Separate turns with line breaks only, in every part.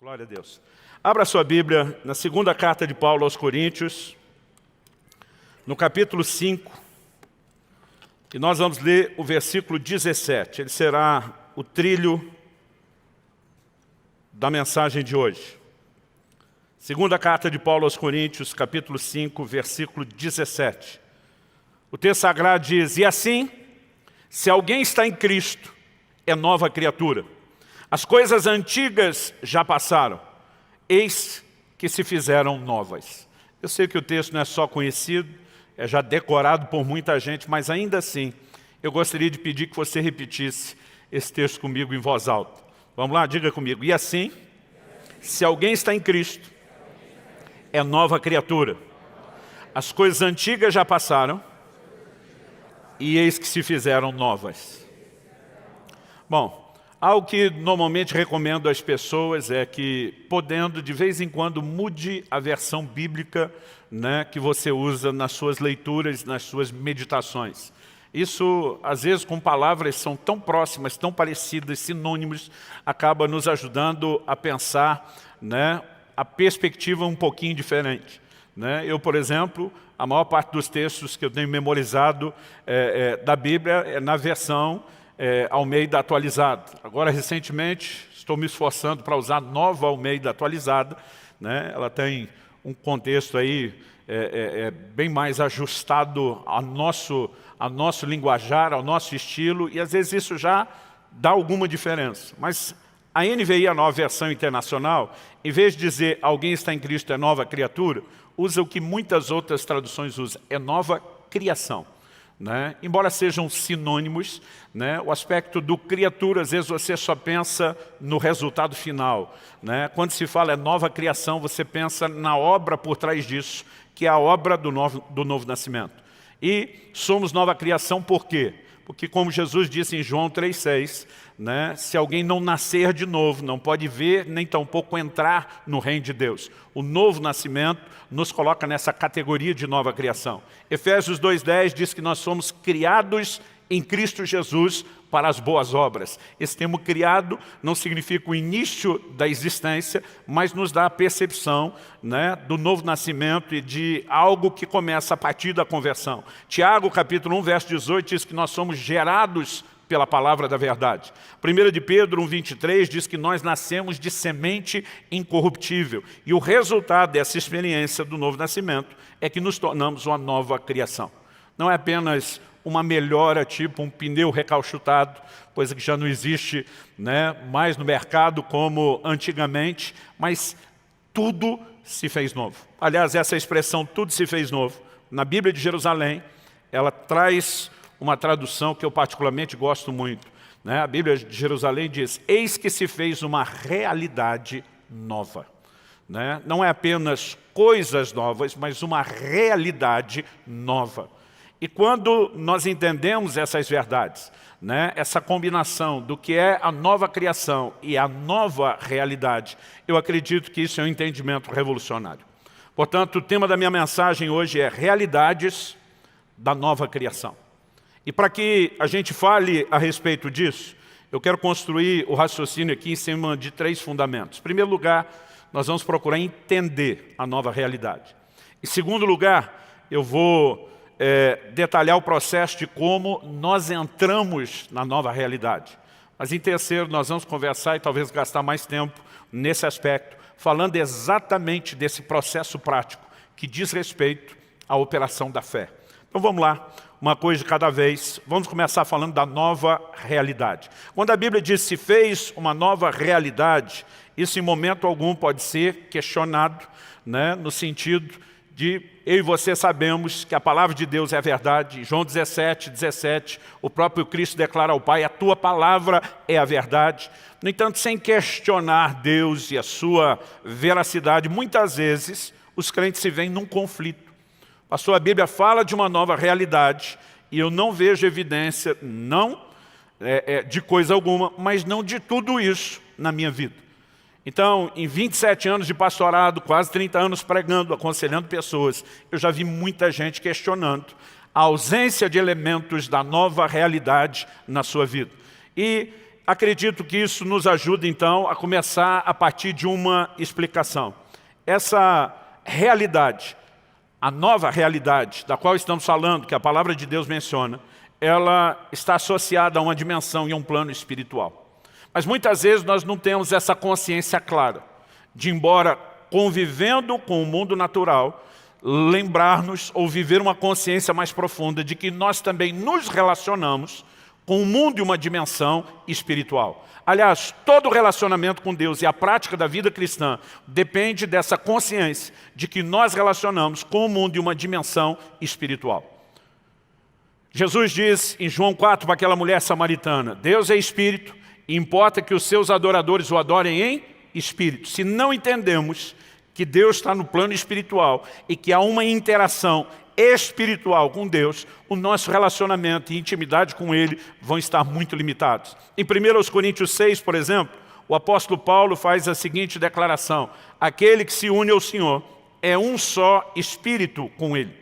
Glória a Deus. Abra sua Bíblia na segunda carta de Paulo aos Coríntios, no capítulo 5, e nós vamos ler o versículo 17. Ele será o trilho da mensagem de hoje. Segunda carta de Paulo aos Coríntios, capítulo 5, versículo 17. O texto sagrado diz: "E assim, se alguém está em Cristo, é nova criatura. As coisas antigas já passaram, eis que se fizeram novas." Eu sei que o texto não é só conhecido, é já decorado por muita gente, mas ainda assim, eu gostaria de pedir que você repetisse esse texto comigo em voz alta. Vamos lá, diga comigo. E assim, se alguém está em Cristo, é nova criatura. As coisas antigas já passaram, e eis que se fizeram novas. Bom, algo que normalmente recomendo às pessoas é que, podendo, de vez em quando, mude a versão bíblica, que você usa nas suas leituras, nas suas meditações. Isso, às vezes, com palavras que são tão próximas, tão parecidas, sinônimos, acaba nos ajudando a pensar a perspectiva um pouquinho diferente. Eu, por exemplo, a maior parte dos textos que eu tenho memorizado da Bíblia é na versão Almeida atualizada. Agora, recentemente, estou me esforçando para usar a nova Almeida atualizada. Ela tem um contexto aí bem mais ajustado ao nosso linguajar, ao nosso estilo, e às vezes isso já dá alguma diferença. Mas a NVI, a nova versão internacional, em vez de dizer alguém está em Cristo é nova criatura, usa o que muitas outras traduções usam, é nova criação. Embora sejam sinônimos, o aspecto do criatura, às vezes você só pensa no resultado final. Quando se fala nova criação, você pensa na obra por trás disso, que é a obra do novo nascimento. E somos nova criação por quê? Porque, como Jesus disse em João 3,6, se alguém não nascer de novo, não pode ver, nem tampouco entrar no reino de Deus. O novo nascimento nos coloca nessa categoria de nova criação. Efésios 2,10 diz que nós somos criados em Cristo Jesus para as boas obras. Esse termo criado não significa o início da existência, mas nos dá a percepção do novo nascimento e de algo que começa a partir da conversão. Tiago, capítulo 1, verso 18, diz que nós somos gerados pela palavra da verdade. 1 de Pedro 1,23 diz que nós nascemos de semente incorruptível. E o resultado dessa experiência do novo nascimento é que nos tornamos uma nova criação. Não é apenas uma melhora, tipo um pneu recalchutado, coisa que já não existe mais no mercado como antigamente, mas tudo se fez novo. Aliás, essa expressão tudo se fez novo, na Bíblia de Jerusalém, ela traz uma tradução que eu particularmente gosto muito. A Bíblia de Jerusalém diz: eis que se fez uma realidade nova. Não é apenas coisas novas, mas uma realidade nova. E quando nós entendemos essas verdades, essa combinação do que é a nova criação e a nova realidade, eu acredito que isso é um entendimento revolucionário. Portanto, o tema da minha mensagem hoje é realidades da nova criação. E para que a gente fale a respeito disso, eu quero construir o raciocínio aqui em cima de 3 fundamentos. Em primeiro lugar, nós vamos procurar entender a nova realidade. Em segundo lugar, eu vou detalhar o processo de como nós entramos na nova realidade. Mas em terceiro, nós vamos conversar e talvez gastar mais tempo nesse aspecto, falando exatamente desse processo prático que diz respeito à operação da fé. Então vamos lá, uma coisa de cada vez. Vamos começar falando da nova realidade. Quando a Bíblia diz se fez uma nova realidade, isso em momento algum pode ser questionado, no sentido de eu e você sabemos que a palavra de Deus é a verdade. Em João 17, o próprio Cristo declara ao Pai: a tua palavra é a verdade. No entanto, sem questionar Deus e a sua veracidade, muitas vezes os crentes se veem num conflito. Pastor, a Bíblia fala de uma nova realidade e eu não vejo evidência, não de coisa alguma, mas não de tudo isso na minha vida. Então, em 27 anos de pastorado, quase 30 anos pregando, aconselhando pessoas, eu já vi muita gente questionando a ausência de elementos da nova realidade na sua vida. E acredito que isso nos ajuda, então, a começar a partir de uma explicação. Essa realidade, a nova realidade da qual estamos falando, que a palavra de Deus menciona, ela está associada a uma dimensão e a um plano espiritual. Mas muitas vezes nós não temos essa consciência clara de, embora convivendo com o mundo natural, lembrar-nos ou viver uma consciência mais profunda de que nós também nos relacionamos com o mundo e uma dimensão espiritual. Aliás, todo relacionamento com Deus e a prática da vida cristã depende dessa consciência de que nós relacionamos com o mundo e uma dimensão espiritual. Jesus diz em João 4 para aquela mulher samaritana, Deus é espírito e importa que os seus adoradores o adorem em espírito. Se não entendemos que Deus está no plano espiritual e que há uma interação espiritual com Deus, o nosso relacionamento e intimidade com Ele vão estar muito limitados. Em 1 Coríntios 6, por exemplo, o apóstolo Paulo faz a seguinte declaração, aquele que se une ao Senhor é um só espírito com Ele.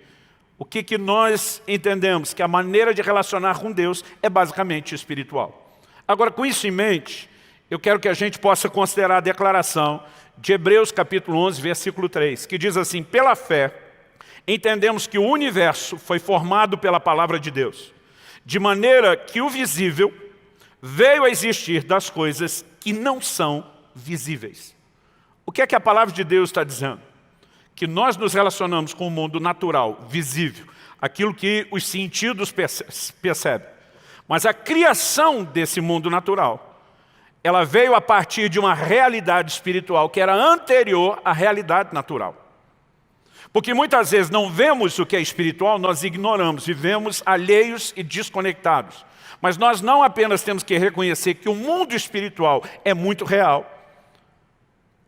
O que nós entendemos? Que a maneira de relacionar com Deus é basicamente espiritual. Agora, com isso em mente, eu quero que a gente possa considerar a declaração de Hebreus capítulo 11, versículo 3, que diz assim, pela fé, entendemos que o universo foi formado pela palavra de Deus, de maneira que o visível veio a existir das coisas que não são visíveis. O que é que a palavra de Deus está dizendo? Que nós nos relacionamos com o mundo natural, visível, aquilo que os sentidos percebem. Mas a criação desse mundo natural, ela veio a partir de uma realidade espiritual que era anterior à realidade natural. Porque muitas vezes não vemos o que é espiritual, nós ignoramos, vivemos alheios e desconectados. Mas nós não apenas temos que reconhecer que o mundo espiritual é muito real,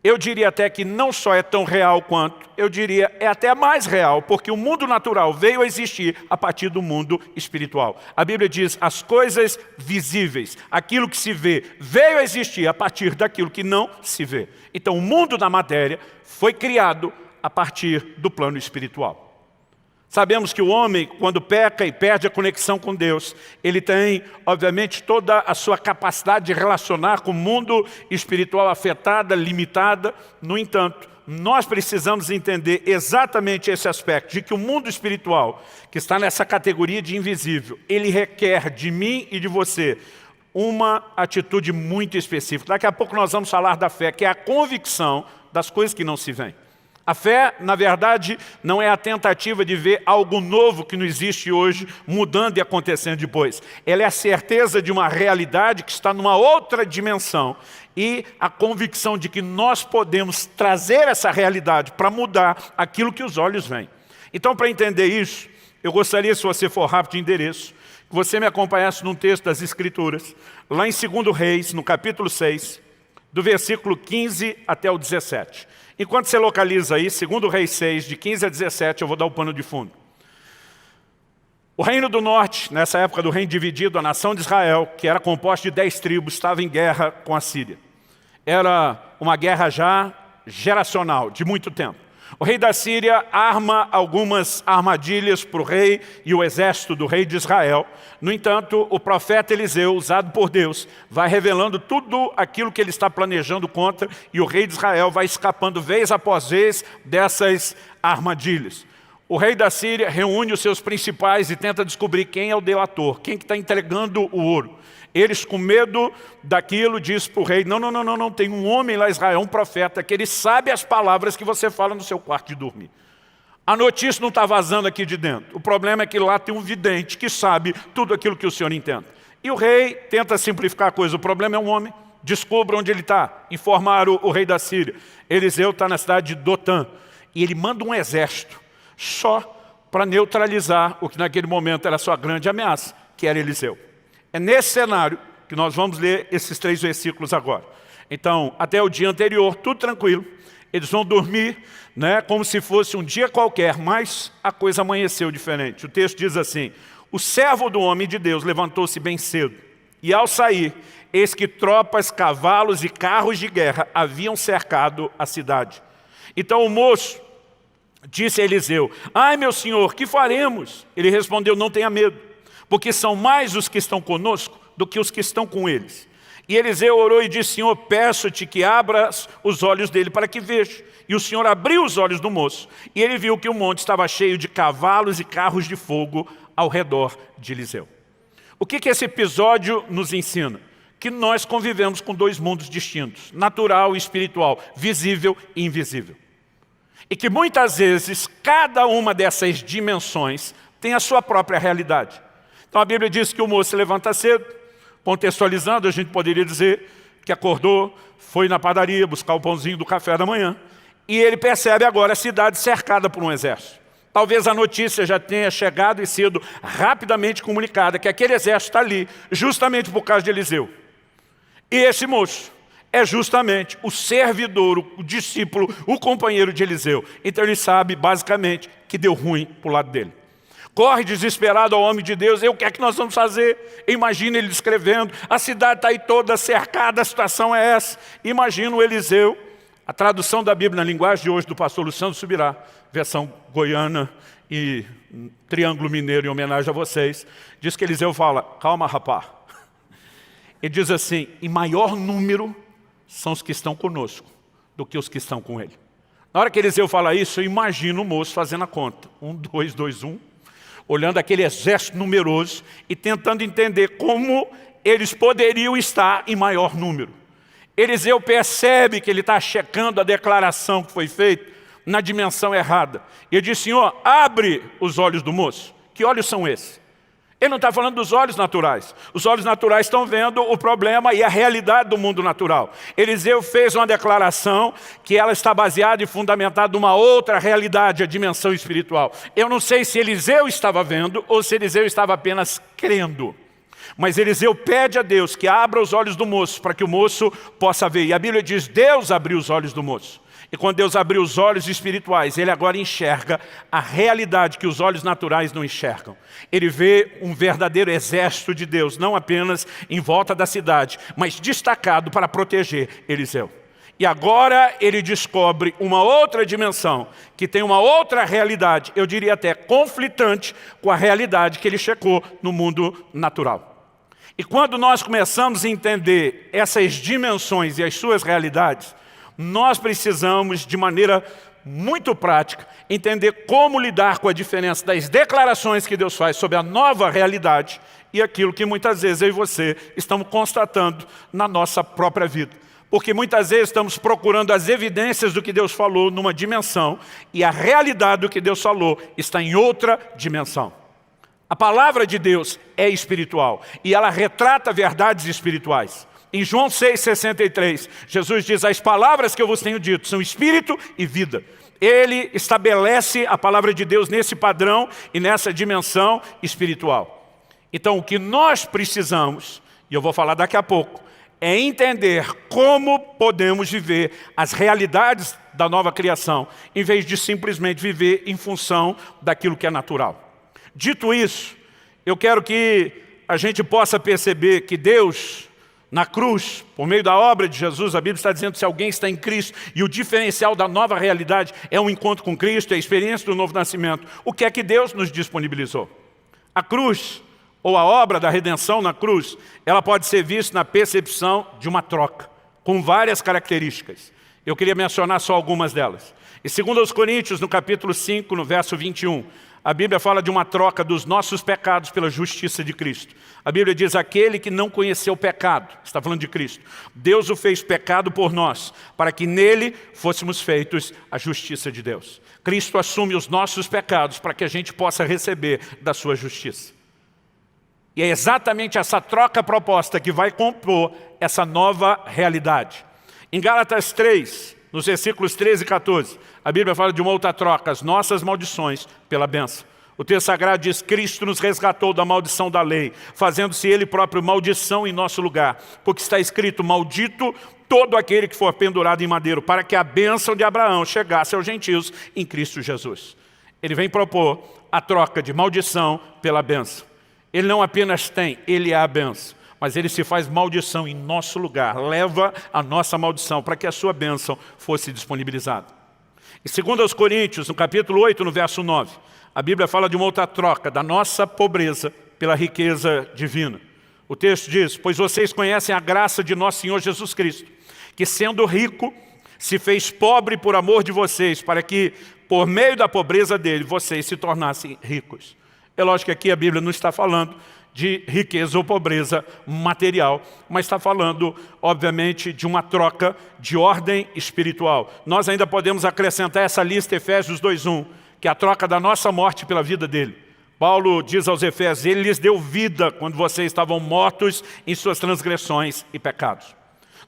eu diria até que não só é tão real quanto, eu diria é até mais real, porque o mundo natural veio a existir a partir do mundo espiritual. A Bíblia diz, as coisas visíveis, aquilo que se vê, veio a existir a partir daquilo que não se vê. Então o mundo da matéria foi criado a partir do plano espiritual. Sabemos que o homem, quando peca e perde a conexão com Deus, ele tem, obviamente, toda a sua capacidade de relacionar com o mundo espiritual afetada, limitada. No entanto, nós precisamos entender exatamente esse aspecto, de que o mundo espiritual, que está nessa categoria de invisível, ele requer de mim e de você uma atitude muito específica. Daqui a pouco nós vamos falar da fé, que é a convicção das coisas que não se veem. A fé, na verdade, não é a tentativa de ver algo novo que não existe hoje, mudando e acontecendo depois. Ela é a certeza de uma realidade que está numa outra dimensão e a convicção de que nós podemos trazer essa realidade para mudar aquilo que os olhos veem. Então, para entender isso, eu gostaria, se você for rápido de endereço, que você me acompanhasse num texto das Escrituras, lá em 2 Reis, no capítulo 6, do versículo 15 até o 17. Enquanto você localiza aí, 2 Reis 6, de 15 a 17, eu vou dar o pano de fundo. O reino do norte, nessa época do reino dividido, a nação de Israel, que era composta de 10 tribos, estava em guerra com a Síria. Era uma guerra já geracional, de muito tempo. O rei da Síria arma algumas armadilhas para o rei e o exército do rei de Israel. No entanto, o profeta Eliseu, usado por Deus, vai revelando tudo aquilo que ele está planejando contra e o rei de Israel vai escapando vez após vez dessas armadilhas. O rei da Síria reúne os seus principais e tenta descobrir quem é o delator, quem que está entregando o ouro. Eles, com medo daquilo, diz para o rei, não, tem um homem lá em Israel, um profeta, que ele sabe as palavras que você fala no seu quarto de dormir. A notícia não está vazando aqui de dentro. O problema é que lá tem um vidente que sabe tudo aquilo que o senhor entende. E o rei tenta simplificar a coisa. O problema é um homem. Descubra onde ele está. Informaram o rei da Síria. Eliseu está na cidade de Dotã. E ele manda um exército só para neutralizar o que naquele momento era a sua grande ameaça, que era Eliseu. É nesse cenário que nós vamos ler esses 3 versículos agora. Então, até o dia anterior, tudo tranquilo. Eles vão dormir, né, como se fosse um dia qualquer, mas a coisa amanheceu diferente. O texto diz assim, o servo do homem de Deus levantou-se bem cedo. E ao sair, eis que tropas, cavalos e carros de guerra haviam cercado a cidade. Então o moço disse a Eliseu, ai meu senhor, que faremos? Ele respondeu, não tenha medo, porque são mais os que estão conosco do que os que estão com eles. E Eliseu orou e disse: Senhor, peço-te que abras os olhos dele para que veja. E o Senhor abriu os olhos do moço, e ele viu que o monte estava cheio de cavalos e carros de fogo ao redor de Eliseu. O que esse episódio nos ensina? Que nós convivemos com dois mundos distintos, natural e espiritual, visível e invisível. E que muitas vezes, cada uma dessas dimensões tem a sua própria realidade. Então a Bíblia diz que o moço se levanta cedo, contextualizando, a gente poderia dizer que acordou, foi na padaria buscar o pãozinho do café da manhã, e ele percebe agora a cidade cercada por um exército. Talvez a notícia já tenha chegado e sido rapidamente comunicada, que aquele exército está ali, justamente por causa de Eliseu. E esse moço é justamente o servidor, o discípulo, o companheiro de Eliseu. Então ele sabe, basicamente, que deu ruim para o lado dele. Corre desesperado ao homem de Deus: o que é que nós vamos fazer? Imagina ele descrevendo: a cidade está aí toda cercada, a situação é essa. Imagina o Eliseu. A tradução da Bíblia na linguagem de hoje do pastor Luciano Subirá, versão goiana e triângulo mineiro em homenagem a vocês, diz que Eliseu fala: calma, rapá. Ele diz assim: em maior número são os que estão conosco do que os que estão com ele. Na hora que Eliseu fala isso, eu imagino o moço fazendo a conta. 1, 2, 2, 1. Olhando aquele exército numeroso e tentando entender como eles poderiam estar em maior número. Eliseu percebe que ele está checando a declaração que foi feita na dimensão errada. Ele diz: Senhor, abre os olhos do moço. Que olhos são esses? Ele não está falando dos olhos naturais. Os olhos naturais estão vendo o problema e a realidade do mundo natural. Eliseu fez uma declaração que ela está baseada e fundamentada numa outra realidade, a dimensão espiritual. Eu não sei se Eliseu estava vendo ou se Eliseu estava apenas crendo. Mas Eliseu pede a Deus que abra os olhos do moço para que o moço possa ver. E a Bíblia diz: Deus abriu os olhos do moço. E quando Deus abriu os olhos espirituais, ele agora enxerga a realidade que os olhos naturais não enxergam. Ele vê um verdadeiro exército de Deus, não apenas em volta da cidade, mas destacado para proteger Eliseu. E agora ele descobre uma outra dimensão, que tem uma outra realidade, eu diria até conflitante com a realidade que ele checou no mundo natural. E quando nós começamos a entender essas dimensões e as suas realidades, nós precisamos, de maneira muito prática, entender como lidar com a diferença das declarações que Deus faz sobre a nova realidade e aquilo que muitas vezes eu e você estamos constatando na nossa própria vida. Porque muitas vezes estamos procurando as evidências do que Deus falou numa dimensão e a realidade do que Deus falou está em outra dimensão. A palavra de Deus é espiritual e ela retrata verdades espirituais. Em João 6,63, Jesus diz: as palavras que eu vos tenho dito são espírito e vida. Ele estabelece a palavra de Deus nesse padrão e nessa dimensão espiritual. Então o que nós precisamos, e eu vou falar daqui a pouco, é entender como podemos viver as realidades da nova criação, em vez de simplesmente viver em função daquilo que é natural. Dito isso, eu quero que a gente possa perceber que Deus, na cruz, por meio da obra de Jesus, a Bíblia está dizendo que se alguém está em Cristo, e o diferencial da nova realidade é um encontro com Cristo, é a experiência do novo nascimento. O que é que Deus nos disponibilizou? A cruz, ou a obra da redenção na cruz, ela pode ser vista na percepção de uma troca, com várias características. Eu queria mencionar só algumas delas. E segundo aos Coríntios, no capítulo 5, no verso 21, a Bíblia fala de uma troca dos nossos pecados pela justiça de Cristo. A Bíblia diz: aquele que não conheceu o pecado, está falando de Cristo, Deus o fez pecado por nós, para que nele fôssemos feitos a justiça de Deus. Cristo assume os nossos pecados para que a gente possa receber da sua justiça. E é exatamente essa troca proposta que vai compor essa nova realidade. Em Gálatas 3, nos versículos 13 e 14, a Bíblia fala de uma outra troca, as nossas maldições pela bênção. O texto sagrado diz: Cristo nos resgatou da maldição da lei, fazendo-se Ele próprio maldição em nosso lugar. Porque está escrito: maldito todo aquele que for pendurado em madeiro, para que a bênção de Abraão chegasse aos gentios em Cristo Jesus. Ele vem propor a troca de maldição pela bênção. Ele não apenas tem, Ele é a bênção, mas Ele se faz maldição em nosso lugar, leva a nossa maldição para que a sua bênção fosse disponibilizada. E segundo aos Coríntios, no capítulo 8, no verso 9, a Bíblia fala de uma outra troca, da nossa pobreza pela riqueza divina. O texto diz, pois vocês conhecem a graça de nosso Senhor Jesus Cristo, que sendo rico, se fez pobre por amor de vocês, para que, por meio da pobreza dele, vocês se tornassem ricos. É lógico que aqui a Bíblia não está falando de riqueza ou pobreza material, mas está falando, obviamente, de uma troca de ordem espiritual. Nós ainda podemos acrescentar essa lista, Efésios 2:1, que é a troca da nossa morte pela vida dele. Paulo diz aos Efésios, ele lhes deu vida quando vocês estavam mortos em suas transgressões e pecados.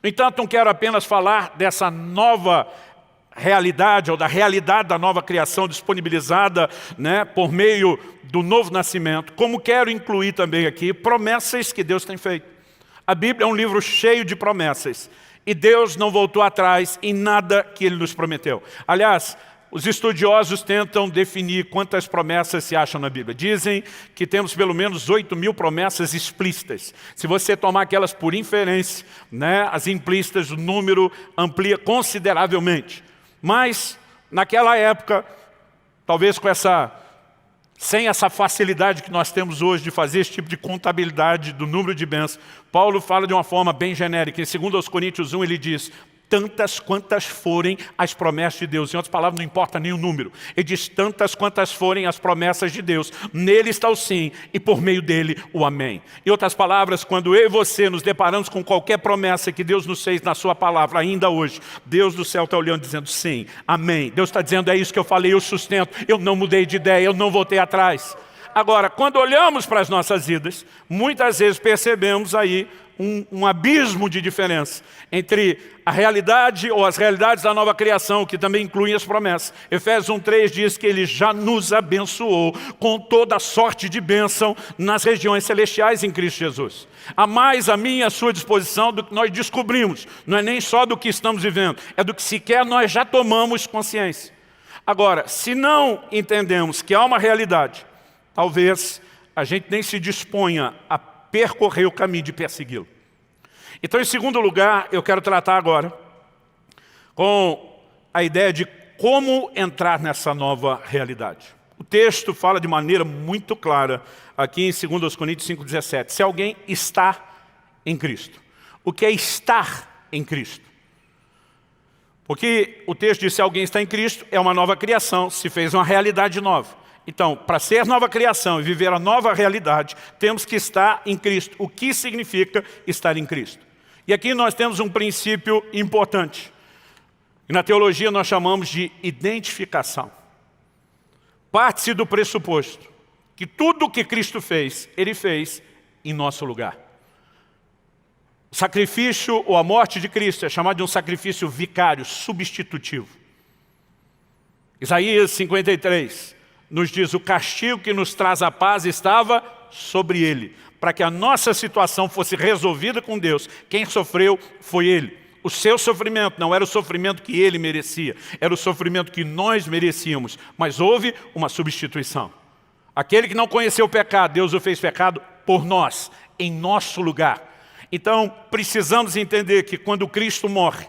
No entanto, não quero apenas falar dessa nova realidade, ou da realidade da nova criação disponibilizada, por meio do novo nascimento, como quero incluir também aqui promessas que Deus tem feito. A Bíblia é um livro cheio de promessas, e Deus não voltou atrás em nada que Ele nos prometeu. Aliás, os estudiosos tentam definir quantas promessas se acham na Bíblia. Dizem que temos pelo menos 8.000 promessas explícitas. Se você tomar aquelas por inferência, as implícitas, o número amplia consideravelmente. Mas, naquela época, talvez sem essa facilidade que nós temos hoje de fazer esse tipo de contabilidade do número de bênçãos, Paulo fala de uma forma bem genérica. Em 2 Coríntios 1 ele diz, tantas quantas forem as promessas de Deus. Em outras palavras, não importa nem o número. Ele diz, tantas quantas forem as promessas de Deus. Nele está o sim, e por meio dele o amém. Em outras palavras, quando eu e você nos deparamos com qualquer promessa que Deus nos fez na sua palavra, ainda hoje, Deus do céu está olhando dizendo sim, amém. Deus está dizendo, é isso que eu falei, eu sustento, eu não mudei de ideia, eu não voltei atrás. Agora, quando olhamos para as nossas vidas, muitas vezes percebemos aí um abismo de diferença entre a realidade ou as realidades da nova criação, que também incluem as promessas. Efésios 1:3 diz que Ele já nos abençoou com toda sorte de bênção nas regiões celestiais em Cristo Jesus. Há mais a minha e a sua disposição do que nós descobrimos. Não é nem só do que estamos vivendo, é do que sequer nós já tomamos consciência. Agora, se não entendemos que há uma realidade, talvez a gente nem se disponha a percorrer o caminho de persegui-lo. Então, em segundo lugar, eu quero tratar agora com a ideia de como entrar nessa nova realidade. O texto fala de maneira muito clara, aqui em 2 Coríntios 5:17, se alguém está em Cristo. O que é estar em Cristo? Porque o texto diz, se alguém está em Cristo, é uma nova criação, se fez uma realidade nova. Então, para ser nova criação e viver a nova realidade, temos que estar em Cristo. O que significa estar em Cristo? E aqui nós temos um princípio importante. E na teologia nós chamamos de identificação. Parte-se do pressuposto que tudo o que Cristo fez, Ele fez em nosso lugar. O sacrifício ou a morte de Cristo é chamado de um sacrifício vicário, substitutivo. Isaías 53 nos diz, o castigo que nos traz a paz estava sobre Ele, para que a nossa situação fosse resolvida com Deus. Quem sofreu foi Ele. O seu sofrimento não era o sofrimento que Ele merecia, era o sofrimento que nós merecíamos, mas houve uma substituição. Aquele que não conheceu o pecado, Deus o fez pecado por nós, em nosso lugar. Então, precisamos entender que quando Cristo morre,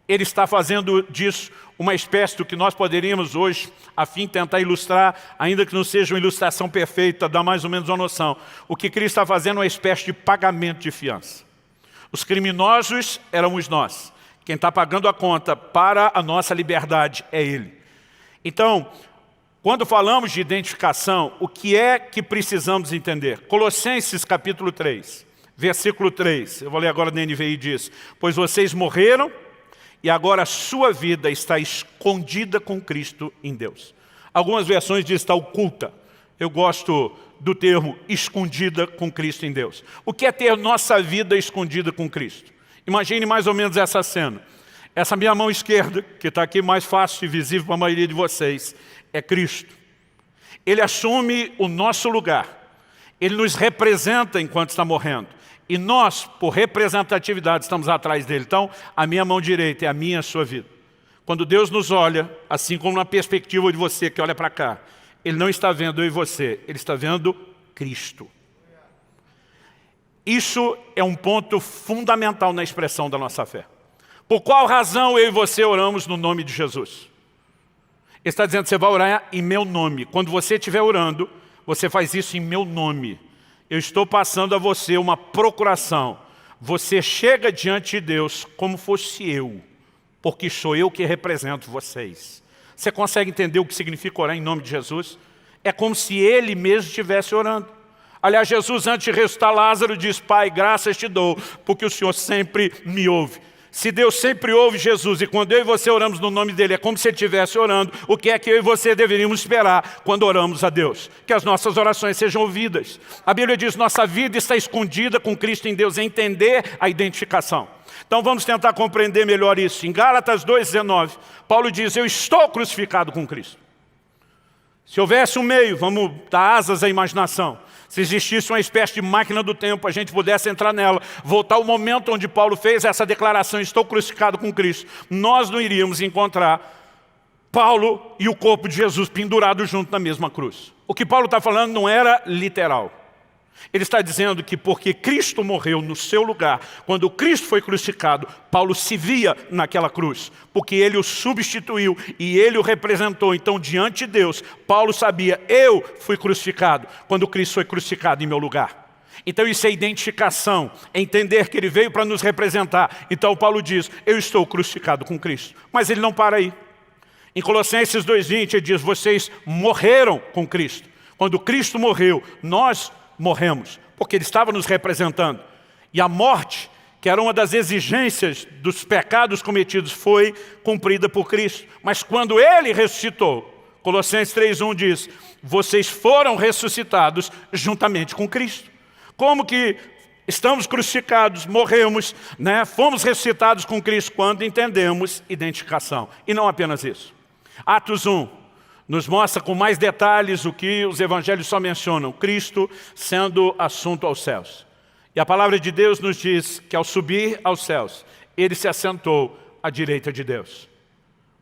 Ele está fazendo disso uma espécie do que nós poderíamos hoje, a fim de tentar ilustrar, ainda que não seja uma ilustração perfeita, dar mais ou menos uma noção. O que Cristo está fazendo é uma espécie de pagamento de fiança. Os criminosos éramos nós. Quem está pagando a conta para a nossa liberdade é Ele. Então, quando falamos de identificação, o que é que precisamos entender? Colossenses capítulo 3, versículo 3. Eu vou ler agora na NVI, diz, pois vocês morreram, e agora a sua vida está escondida com Cristo em Deus. Algumas versões dizem está oculta. Eu gosto do termo escondida com Cristo em Deus. O que é ter nossa vida escondida com Cristo? Imagine mais ou menos essa cena. Essa minha mão esquerda, que está aqui mais fácil e visível para a maioria de vocês, é Cristo. Ele assume o nosso lugar. Ele nos representa enquanto está morrendo. E nós, por representatividade, estamos atrás dele. Então, a minha mão direita é a minha e a sua vida. Quando Deus nos olha, assim como na perspectiva de você que olha para cá, Ele não está vendo eu e você, Ele está vendo Cristo. Isso é um ponto fundamental na expressão da nossa fé. Por qual razão eu e você oramos no nome de Jesus? Ele está dizendo, você vai orar em meu nome. Quando você estiver orando, você faz isso em meu nome. eu estou passando a você uma procuração. Você chega diante de Deus como fosse eu, porque sou eu que represento vocês. Você consegue entender o que significa orar em nome de Jesus? É como se Ele mesmo estivesse orando. Aliás, Jesus, antes de ressuscitar Lázaro, diz: Pai, graças te dou, porque o Senhor sempre me ouve. Se Deus sempre ouve Jesus, e quando eu e você oramos no nome dEle, é como se Ele estivesse orando, o que é que eu e você deveríamos esperar quando oramos a Deus? Que as nossas orações sejam ouvidas. A Bíblia diz: nossa vida está escondida com Cristo em Deus, é entender a identificação. Então vamos tentar compreender melhor isso. Em Gálatas 2,19, Paulo diz: eu estou crucificado com Cristo. Se houvesse um meio, vamos dar asas à imaginação, se existisse uma espécie de máquina do tempo, a gente pudesse entrar nela, voltar ao momento onde Paulo fez essa declaração: estou crucificado com Cristo, nós não iríamos encontrar Paulo e o corpo de Jesus pendurados junto na mesma cruz. O que Paulo está falando não era literal. Ele está dizendo que porque Cristo morreu no seu lugar, quando Cristo foi crucificado, Paulo se via naquela cruz, porque Ele o substituiu e Ele o representou. Então, diante de Deus, Paulo sabia: eu fui crucificado quando Cristo foi crucificado em meu lugar. Então isso é identificação, é entender que Ele veio para nos representar. Então Paulo diz: eu estou crucificado com Cristo. Mas ele não para aí. Em Colossenses 2,20 ele diz: vocês morreram com Cristo. Quando Cristo morreu, nós morremos, porque Ele estava nos representando. E a morte, que era uma das exigências dos pecados cometidos, foi cumprida por Cristo. Mas quando Ele ressuscitou, Colossenses 3,1 diz: vocês foram ressuscitados juntamente com Cristo. Como que estamos crucificados, morremos, fomos ressuscitados com Cristo quando entendemos identificação. E não apenas isso. Atos 1. Nos mostra com mais detalhes o que os evangelhos só mencionam: Cristo sendo assunto aos céus. E a palavra de Deus nos diz que ao subir aos céus, Ele se assentou à direita de Deus.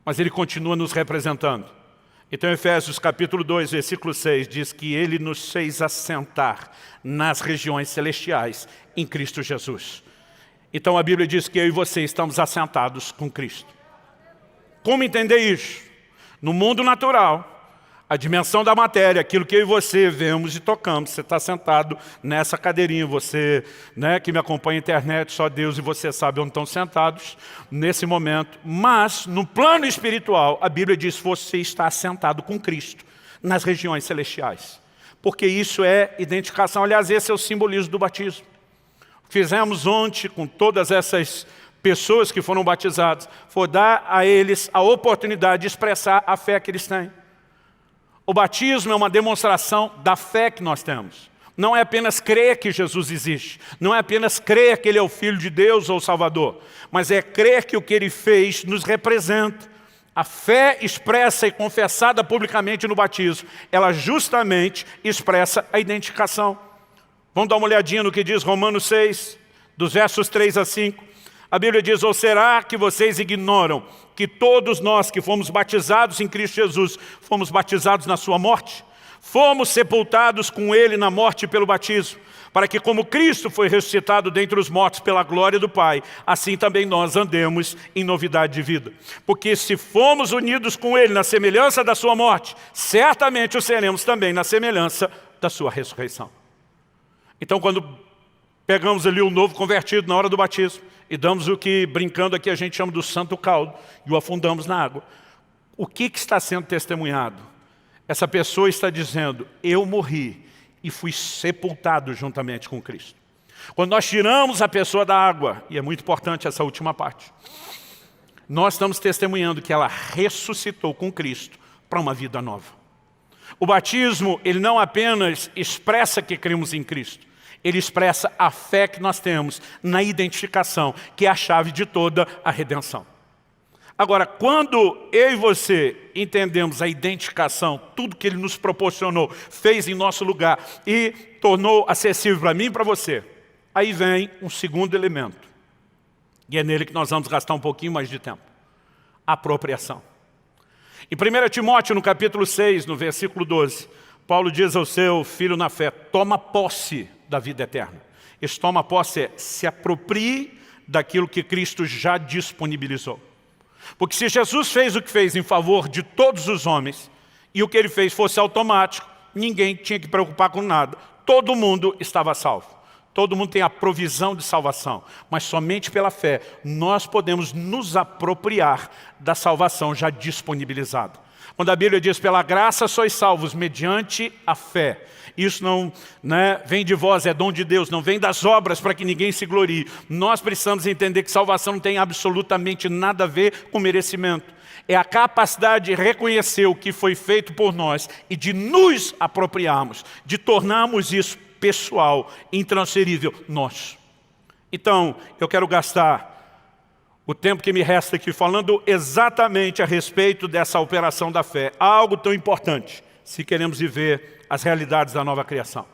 Mas Ele continua nos representando. Então Efésios capítulo 2, versículo 6 diz que Ele nos fez assentar nas regiões celestiais em Cristo Jesus. Então a Bíblia diz que eu e você estamos assentados com Cristo. Como entender isso? No mundo natural, a dimensão da matéria, aquilo que eu e você vemos e tocamos. Você está sentado nessa cadeirinha, você que me acompanha na internet, só Deus e você sabe onde estão sentados nesse momento. Mas, no plano espiritual, a Bíblia diz que você está sentado com Cristo nas regiões celestiais. Porque isso é identificação. Aliás, esse é o simbolismo do batismo. Fizemos ontem com todas essas pessoas que foram batizadas, foi dar a eles a oportunidade de expressar a fé que eles têm. O batismo é uma demonstração da fé que nós temos. Não é apenas crer que Jesus existe, não é apenas crer que Ele é o Filho de Deus ou o Salvador, mas é crer que o que Ele fez nos representa. A fé expressa e confessada publicamente no batismo, ela justamente expressa a identificação. Vamos dar uma olhadinha no que diz Romanos 6, dos versos 3 a 5. A Bíblia diz: ou será que vocês ignoram que todos nós que fomos batizados em Cristo Jesus, fomos batizados na sua morte? Fomos sepultados com Ele na morte pelo batismo, para que como Cristo foi ressuscitado dentre os mortos pela glória do Pai, assim também nós andemos em novidade de vida. Porque se fomos unidos com Ele na semelhança da sua morte, certamente o seremos também na semelhança da sua ressurreição. Então quando pegamos ali o novo convertido na hora do batismo, e damos o que, brincando aqui, a gente chama do santo caldo, e o afundamos na água. O que está sendo testemunhado? Essa pessoa está dizendo: eu morri e fui sepultado juntamente com Cristo. Quando nós tiramos a pessoa da água, e é muito importante essa última parte, nós estamos testemunhando que ela ressuscitou com Cristo para uma vida nova. O batismo, ele não apenas expressa que cremos em Cristo, ele expressa a fé que nós temos na identificação, que é a chave de toda a redenção. Agora, quando eu e você entendemos a identificação, tudo que Ele nos proporcionou, fez em nosso lugar e tornou acessível para mim e para você, aí vem um segundo elemento. E é nele que nós vamos gastar um pouquinho mais de tempo. A apropriação. Em 1 Timóteo, no capítulo 6, no versículo 12, Paulo diz ao seu filho na fé: toma posse da vida eterna. Esse toma posse é: se aproprie daquilo que Cristo já disponibilizou. Porque se Jesus fez o que fez em favor de todos os homens, e o que Ele fez fosse automático, ninguém tinha que preocupar com nada. todo mundo estava salvo. Todo mundo tem a provisão de salvação, mas somente pela fé nós podemos nos apropriar da salvação já disponibilizada. Quando a Bíblia diz, pela graça sois salvos mediante a fé. Isso não vem de vós, é dom de Deus, não vem das obras para que ninguém se glorie. Nós precisamos entender que salvação não tem absolutamente nada a ver com merecimento. É a capacidade de reconhecer o que foi feito por nós e de nos apropriarmos, de tornarmos isso pessoal, intransferível, nosso. Então, eu quero gastar o tempo que me resta aqui falando exatamente a respeito dessa operação da fé. Algo tão importante, se queremos viver as realidades da nova criação.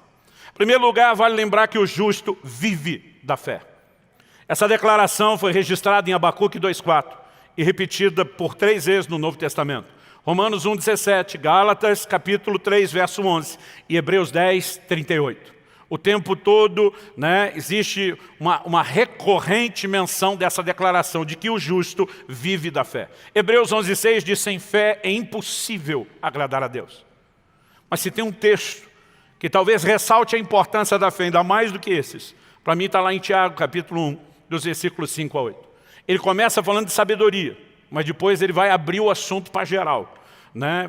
Em primeiro lugar, vale lembrar que o justo vive da fé. Essa declaração foi registrada em Abacuque 2,4 e repetida por 3 vezes no Novo Testamento. Romanos 1,17, Gálatas capítulo 3, verso 11 e Hebreus 10, 38. O tempo todo existe uma recorrente menção dessa declaração de que o justo vive da fé. Hebreus 11,6 diz, sem fé é impossível agradar a Deus. Mas se tem um texto que talvez ressalte a importância da fé, ainda mais do que esses, para mim está lá em Tiago, capítulo 1, dos versículos 5 a 8. Ele começa falando de sabedoria, mas depois ele vai abrir o assunto para geral,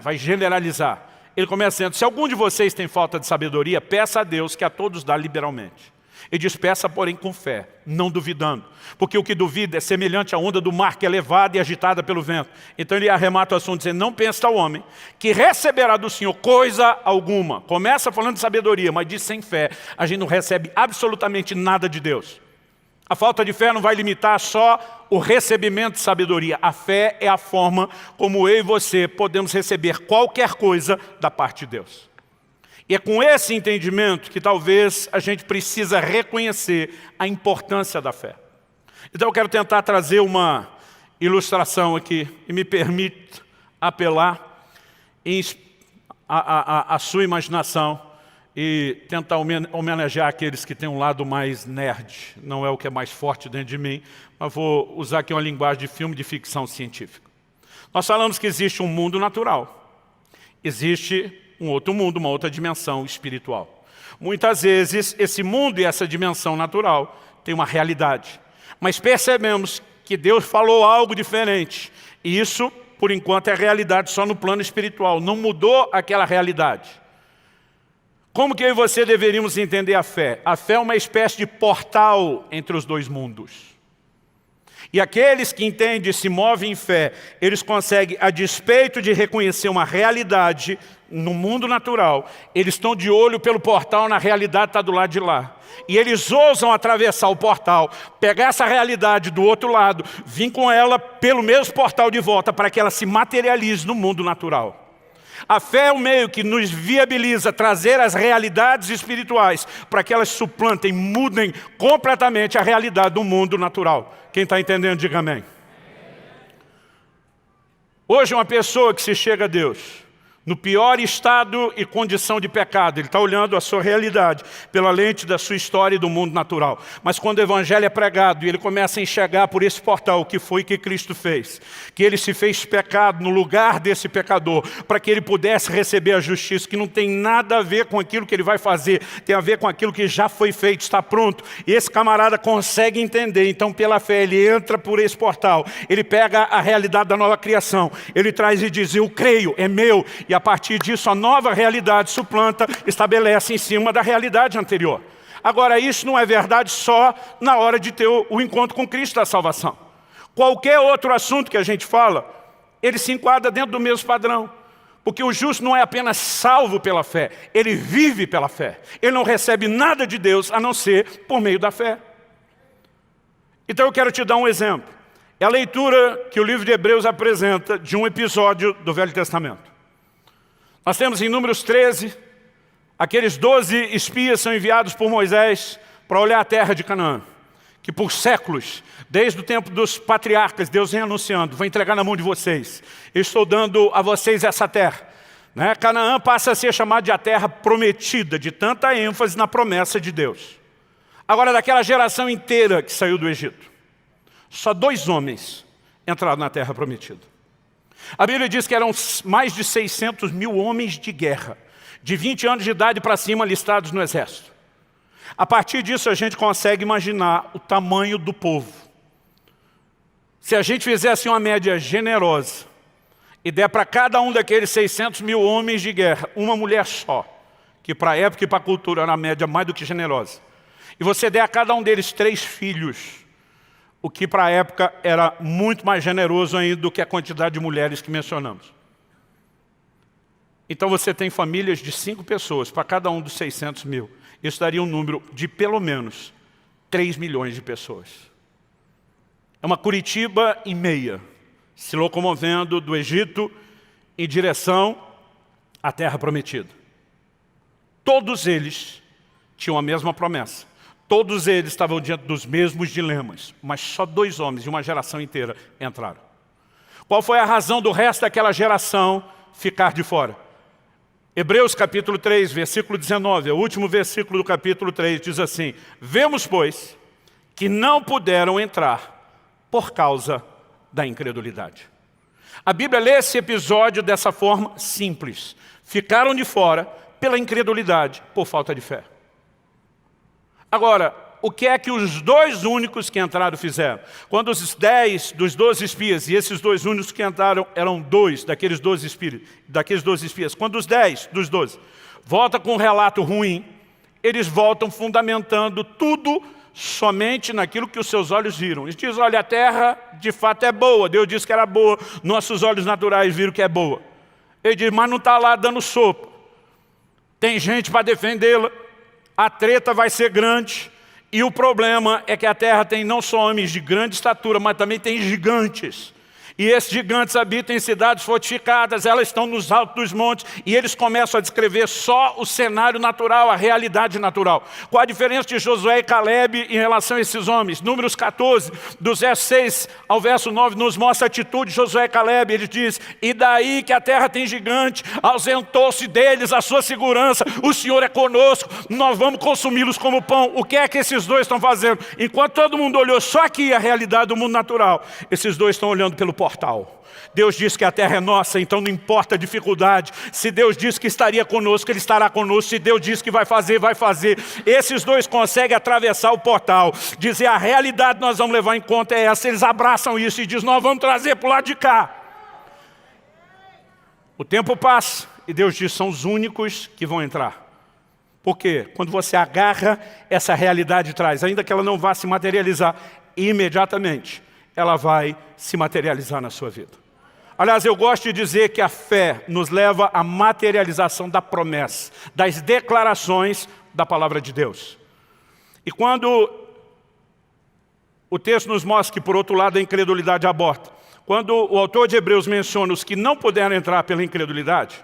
vai generalizar. Ele começa dizendo, se algum de vocês tem falta de sabedoria, peça a Deus que a todos dá liberalmente. Ele diz, peça porém com fé, não duvidando. Porque o que duvida é semelhante à onda do mar que é levada e agitada pelo vento. Então ele arremata o assunto dizendo, não pense tal homem que receberá do Senhor coisa alguma. Começa falando de sabedoria, mas diz sem fé, a gente não recebe absolutamente nada de Deus. A falta de fé não vai limitar só o recebimento de sabedoria. A fé é a forma como eu e você podemos receber qualquer coisa da parte de Deus. E é com esse entendimento que talvez a gente precisa reconhecer a importância da fé. Então eu quero tentar trazer uma ilustração aqui e me permite apelar à sua imaginação e tentar homenagear aqueles que têm um lado mais nerd. Não é o que é mais forte dentro de mim, mas vou usar aqui uma linguagem de filme de ficção científica. Nós falamos que existe um mundo natural. Existe um outro mundo, uma outra dimensão espiritual. Muitas vezes, esse mundo e essa dimensão natural têm uma realidade. Mas percebemos que Deus falou algo diferente. E isso, por enquanto, é realidade só no plano espiritual. Não mudou aquela realidade. Como que eu e você deveríamos entender a fé? A fé é uma espécie de portal entre os dois mundos. E aqueles que entendem e se movem em fé, eles conseguem, a despeito de reconhecer uma realidade no mundo natural, eles estão de olho pelo portal, na realidade está do lado de lá. E eles ousam atravessar o portal, pegar essa realidade do outro lado, vir com ela pelo mesmo portal de volta, para que ela se materialize no mundo natural. A fé é o meio que nos viabiliza trazer as realidades espirituais para que elas suplantem, mudem completamente a realidade do mundo natural. Quem está entendendo, diga amém. Hoje uma pessoa que se chega a Deus, no pior estado e condição de pecado, ele está olhando a sua realidade pela lente da sua história e do mundo natural. Mas quando o evangelho é pregado e ele começa a enxergar por esse portal o que foi que Cristo fez, que ele se fez pecado no lugar desse pecador, para que ele pudesse receber a justiça, que não tem nada a ver com aquilo que ele vai fazer, tem a ver com aquilo que já foi feito, está pronto. E esse camarada consegue entender, então pela fé ele entra por esse portal, ele pega a realidade da nova criação, ele traz e diz, eu creio, é meu, e a partir disso, a nova realidade suplanta, estabelece em cima da realidade anterior. Agora, isso não é verdade só na hora de ter o encontro com Cristo da salvação. Qualquer outro assunto que a gente fala, ele se enquadra dentro do mesmo padrão. Porque o justo não é apenas salvo pela fé, ele vive pela fé. Ele não recebe nada de Deus a não ser por meio da fé. Então eu quero te dar um exemplo. É a leitura que o livro de Hebreus apresenta de um episódio do Velho Testamento. Nós temos em Números 13, aqueles 12 espias são enviados por Moisés para olhar a terra de Canaã, que por séculos, desde o tempo dos patriarcas, Deus vem anunciando, vou entregar na mão de vocês, eu estou dando a vocês essa terra. Canaã passa a ser chamada de a terra prometida, de tanta ênfase na promessa de Deus. Agora, daquela geração inteira que saiu do Egito, só 2 homens entraram na terra prometida. A Bíblia diz que eram mais de 600 mil homens de guerra, de 20 anos de idade para cima listados no exército. A partir disso a gente consegue imaginar o tamanho do povo. Se a gente fizesse uma média generosa e der para cada um daqueles 600 mil homens de guerra uma mulher só, que para a época e para a cultura era a média mais do que generosa, e você der a cada um deles 3 filhos, o que para a época era muito mais generoso ainda do que a quantidade de mulheres que mencionamos. Então você tem famílias de 5 pessoas para cada um dos 600 mil. Isso daria um número de pelo menos 3 milhões de pessoas. É uma Curitiba e meia, se locomovendo do Egito em direção à Terra Prometida. Todos eles tinham a mesma promessa. Todos eles estavam diante dos mesmos dilemas, mas só 2 homens de uma geração inteira entraram. Qual foi a razão do resto daquela geração ficar de fora? Hebreus capítulo 3, versículo 19, é o último versículo do capítulo 3, diz assim: vemos, pois, que não puderam entrar por causa da incredulidade. A Bíblia lê esse episódio dessa forma simples. Ficaram de fora pela incredulidade, por falta de fé. Agora, o que é que os 2 únicos que entraram fizeram? Quando os 10 dos 12 espias, e esses 2 únicos que entraram eram 2 daqueles 12 espias, quando os 10 dos 12 voltam com um relato ruim, eles voltam fundamentando tudo somente naquilo que os seus olhos viram. Eles dizem: olha, a terra de fato é boa, Deus disse que era boa, nossos olhos naturais viram que é boa. Ele diz: mas não está lá dando sopa, tem gente para defendê-la, a treta vai ser grande. E o problema é que a terra tem não só homens de grande estatura, mas também tem gigantes. E esses gigantes habitam em cidades fortificadas, elas estão nos altos dos montes, e eles começam a descrever só o cenário natural, a realidade natural. Qual a diferença de Josué e Caleb em relação a esses homens? Números 14, do verso 6 ao verso 9, nos mostra a atitude de Josué e Caleb. Ele diz: e daí que a terra tem gigante, ausentou-se deles a sua segurança, o Senhor é conosco, nós vamos consumi-los como pão. O que é que esses 2 estão fazendo? Enquanto todo mundo olhou só aqui a realidade do mundo natural, esses 2 estão olhando pelo portal. Deus diz que a terra é nossa, então não importa a dificuldade. Se Deus diz que estaria conosco, Ele estará conosco. Se Deus diz que vai fazer, vai fazer. Esses 2 conseguem atravessar o portal, dizer: a realidade nós vamos levar em conta é essa. Eles abraçam isso e dizem: nós vamos trazer para o lado de cá. O tempo passa e Deus diz: são os únicos que vão entrar. Por quê? Quando você agarra essa realidade traz, ainda que ela não vá se materializar imediatamente, ela vai se materializar na sua vida. Aliás, eu gosto de dizer que a fé nos leva à materialização da promessa, das declarações da palavra de Deus. E quando o texto nos mostra que, por outro lado, a incredulidade aborta, quando o autor de Hebreus menciona os que não puderam entrar pela incredulidade,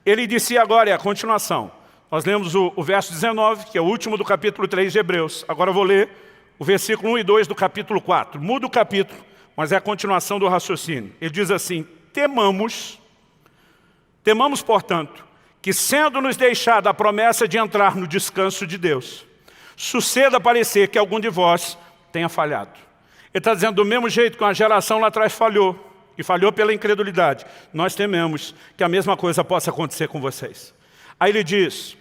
ele disse agora, é a continuação. Nós lemos o verso 19, que é o último do capítulo 3 de Hebreus. Agora eu vou ler o versículo 1 e 2 do capítulo 4. Muda o capítulo, mas é a continuação do raciocínio. Ele diz assim: temamos, portanto, que sendo-nos deixada a promessa de entrar no descanso de Deus, suceda parecer que algum de vós tenha falhado. Ele está dizendo, do mesmo jeito que uma geração lá atrás falhou, e falhou pela incredulidade, nós tememos que a mesma coisa possa acontecer com vocês. Aí ele diz: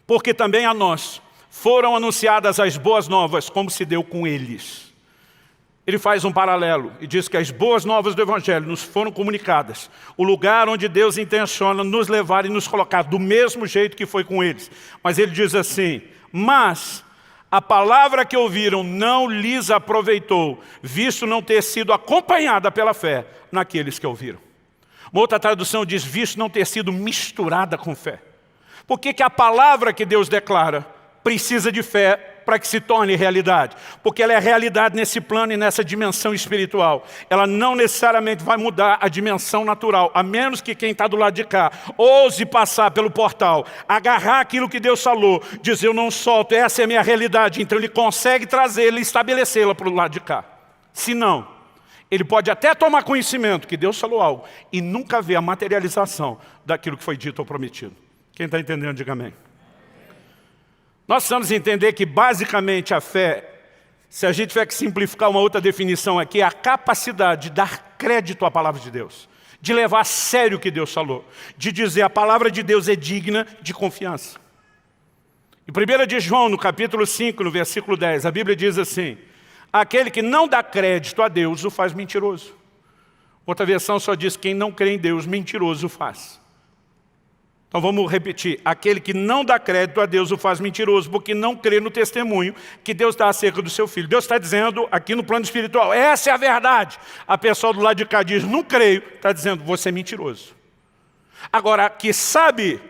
porque também a nós foram anunciadas as boas novas, como se deu com eles. Ele faz um paralelo e diz que as boas novas do Evangelho nos foram comunicadas. O lugar onde Deus intenciona nos levar e nos colocar do mesmo jeito que foi com eles. Mas ele diz assim: mas a palavra que ouviram não lhes aproveitou, visto não ter sido acompanhada pela fé naqueles que ouviram. Uma outra tradução diz, visto não ter sido misturada com fé. Por que a palavra que Deus declara precisa de fé para que se torne realidade? Porque ela é realidade nesse plano e nessa dimensão espiritual. Ela não necessariamente vai mudar a dimensão natural, a menos que quem está do lado de cá ouse passar pelo portal, agarrar aquilo que Deus falou, dizer eu não solto, essa é a minha realidade. Então ele consegue trazê-la e estabelecê-la para o lado de cá. Se não, ele pode até tomar conhecimento que Deus falou algo e nunca ver a materialização daquilo que foi dito ou prometido. Quem está entendendo, diga amém. Nós precisamos entender que basicamente a fé, se a gente tiver que simplificar uma outra definição aqui, é a capacidade de dar crédito à palavra de Deus. de levar a sério o que Deus falou, de dizer a palavra de Deus é digna de confiança. Em 1 de João, no capítulo 5, no versículo 10, a Bíblia diz assim: aquele que não dá crédito a Deus o faz mentiroso. Outra versão só diz: quem não crê em Deus, mentiroso o faz. Então vamos repetir: aquele que não dá crédito a Deus o faz mentiroso, porque não crê no testemunho que Deus dá acerca do seu Filho. Deus está dizendo aqui no plano espiritual, essa é a verdade. A pessoa do lado de cá diz, não creio, está dizendo, você é mentiroso. Agora, que sabe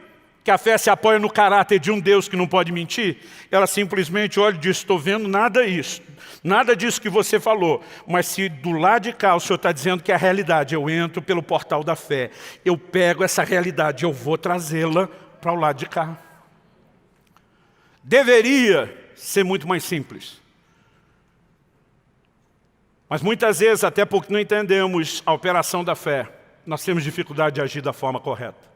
que a fé se apoia no caráter de um Deus que não pode mentir, ela simplesmente olha e diz, estou vendo nada disso que você falou, mas se do lado de cá o Senhor está dizendo que é a realidade, eu entro pelo portal da fé, eu pego essa realidade, eu vou trazê-la para o lado de cá. Deveria ser muito mais simples. Mas muitas vezes, até porque não entendemos a operação da fé, nós temos dificuldade de agir da forma correta.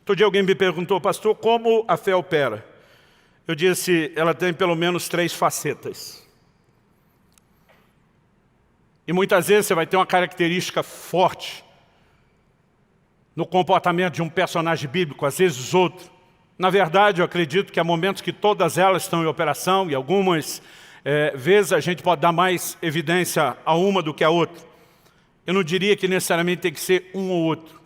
Outro dia alguém me perguntou, pastor, como a fé opera? Eu disse, ela tem pelo menos 3 facetas. E muitas vezes você vai ter uma característica forte no comportamento de um personagem bíblico, às vezes outro. Na verdade, eu acredito que há momentos que todas elas estão em operação e algumas vezes a gente pode dar mais evidência a uma do que a outra. Eu não diria que necessariamente tem que ser um ou outro.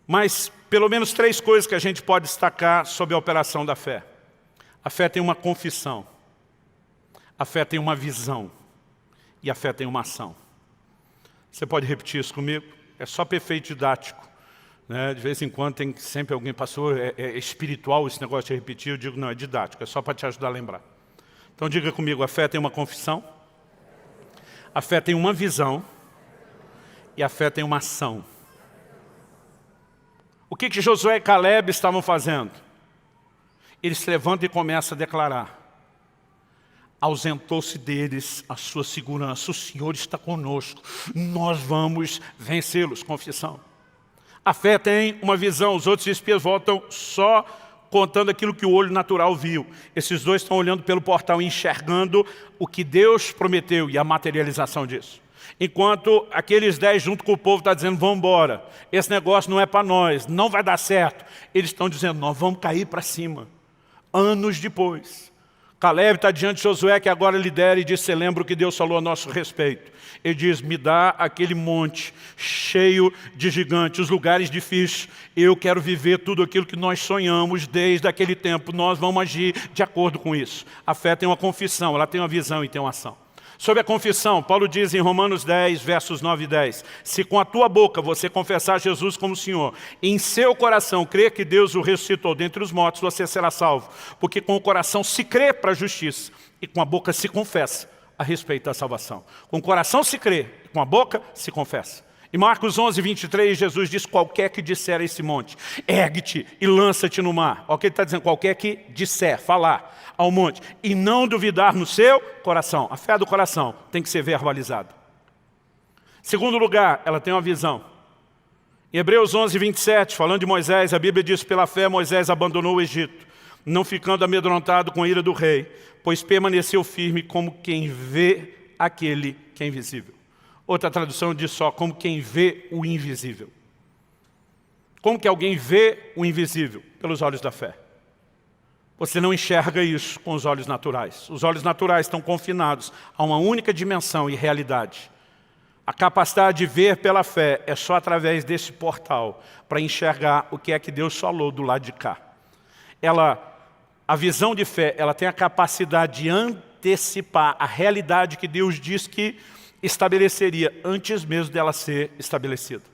Mas pelo menos 3 coisas que a gente pode destacar sobre a operação da fé. A fé tem uma confissão, a fé tem uma visão e a fé tem uma ação. Você pode repetir isso comigo? É só perfeito didático. Né? De vez em quando tem sempre alguém, pastor, é espiritual esse negócio de repetir. Eu digo, não, é didático, é só para te ajudar a lembrar. Então diga comigo, a fé tem uma confissão, a fé tem uma visão e a fé tem uma ação. O que Josué e Caleb estavam fazendo? Eles se levantam e começam a declarar. Ausentou-se deles a sua segurança. O Senhor está conosco. Nós vamos vencê-los. Confissão. A fé tem uma visão. Os outros espias voltam só contando aquilo que o olho natural viu. Esses dois estão olhando pelo portal e enxergando o que Deus prometeu e a materialização disso. Enquanto aqueles 10 junto com o povo estão dizendo, vamos embora, esse negócio não é para nós, não vai dar certo. Eles estão dizendo, nós vamos cair para cima. Anos depois, Caleb está diante de Josué, que agora lidera, e diz, você lembra o que Deus falou a nosso respeito? Ele diz, me dá aquele monte cheio de gigantes, os lugares difíceis, eu quero viver tudo aquilo que nós sonhamos desde aquele tempo, nós vamos agir de acordo com isso. A fé tem uma confissão, ela tem uma visão e tem uma ação. Sobre a confissão, Paulo diz em Romanos 10, versos 9 e 10, se com a tua boca você confessar Jesus como Senhor, e em seu coração crer que Deus o ressuscitou dentre os mortos, você será salvo. Porque com o coração se crê para a justiça, e com a boca se confessa a respeito da salvação. Com o coração se crê, e com a boca se confessa. Em Marcos 11, 23, Jesus diz, qualquer que disser a esse monte, ergue-te e lança-te no mar. Olha o que ele está dizendo, qualquer que disser, falar ao monte, e não duvidar no seu coração. A fé do coração tem que ser verbalizada. Segundo lugar, ela tem uma visão. Em Hebreus 11, 27, falando de Moisés, a Bíblia diz, pela fé Moisés abandonou o Egito, não ficando amedrontado com a ira do rei, pois permaneceu firme como quem vê aquele que é invisível. Outra tradução diz só, como quem vê o invisível. Como que alguém vê o invisível? Pelos olhos da fé. Você não enxerga isso com os olhos naturais. Os olhos naturais estão confinados a uma única dimensão e realidade. A capacidade de ver pela fé é só através desse portal para enxergar o que é que Deus falou do lado de cá. A visão de fé, ela tem a capacidade de antecipar a realidade que Deus diz que estabeleceria antes mesmo dela ser estabelecida.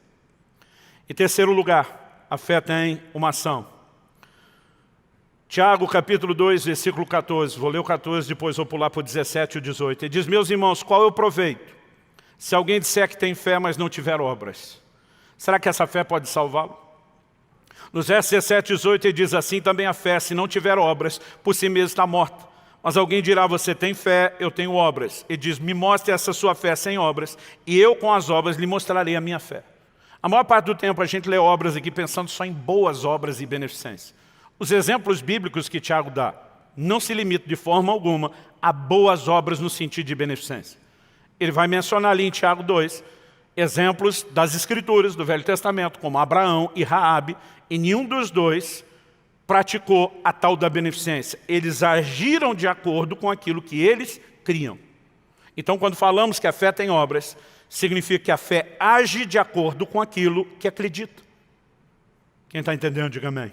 Em terceiro lugar, a fé tem uma ação. Tiago, capítulo 2, versículo 14. Vou ler o 14, depois vou pular para o 17 e o 18. Ele diz, meus irmãos, qual é o proveito? Se alguém disser que tem fé, mas não tiver obras, será que essa fé pode salvá-lo? Nos versos 17 e 18 ele diz assim, também a fé, se não tiver obras, por si mesma está morta. Mas alguém dirá, você tem fé, eu tenho obras. Ele diz, me mostre essa sua fé sem obras, e eu com as obras lhe mostrarei a minha fé. A maior parte do tempo a gente lê obras aqui pensando só em boas obras e beneficência. Os exemplos bíblicos que Tiago dá não se limitam de forma alguma a boas obras no sentido de beneficência. Ele vai mencionar ali em Tiago 2, exemplos das Escrituras do Velho Testamento, como Abraão e Raabe, e nenhum dos dois praticou a tal da beneficência. Eles agiram de acordo com aquilo que eles criam. Então, quando falamos que a fé tem obras, significa que a fé age de acordo com aquilo que acredita. Quem está entendendo, diga amém.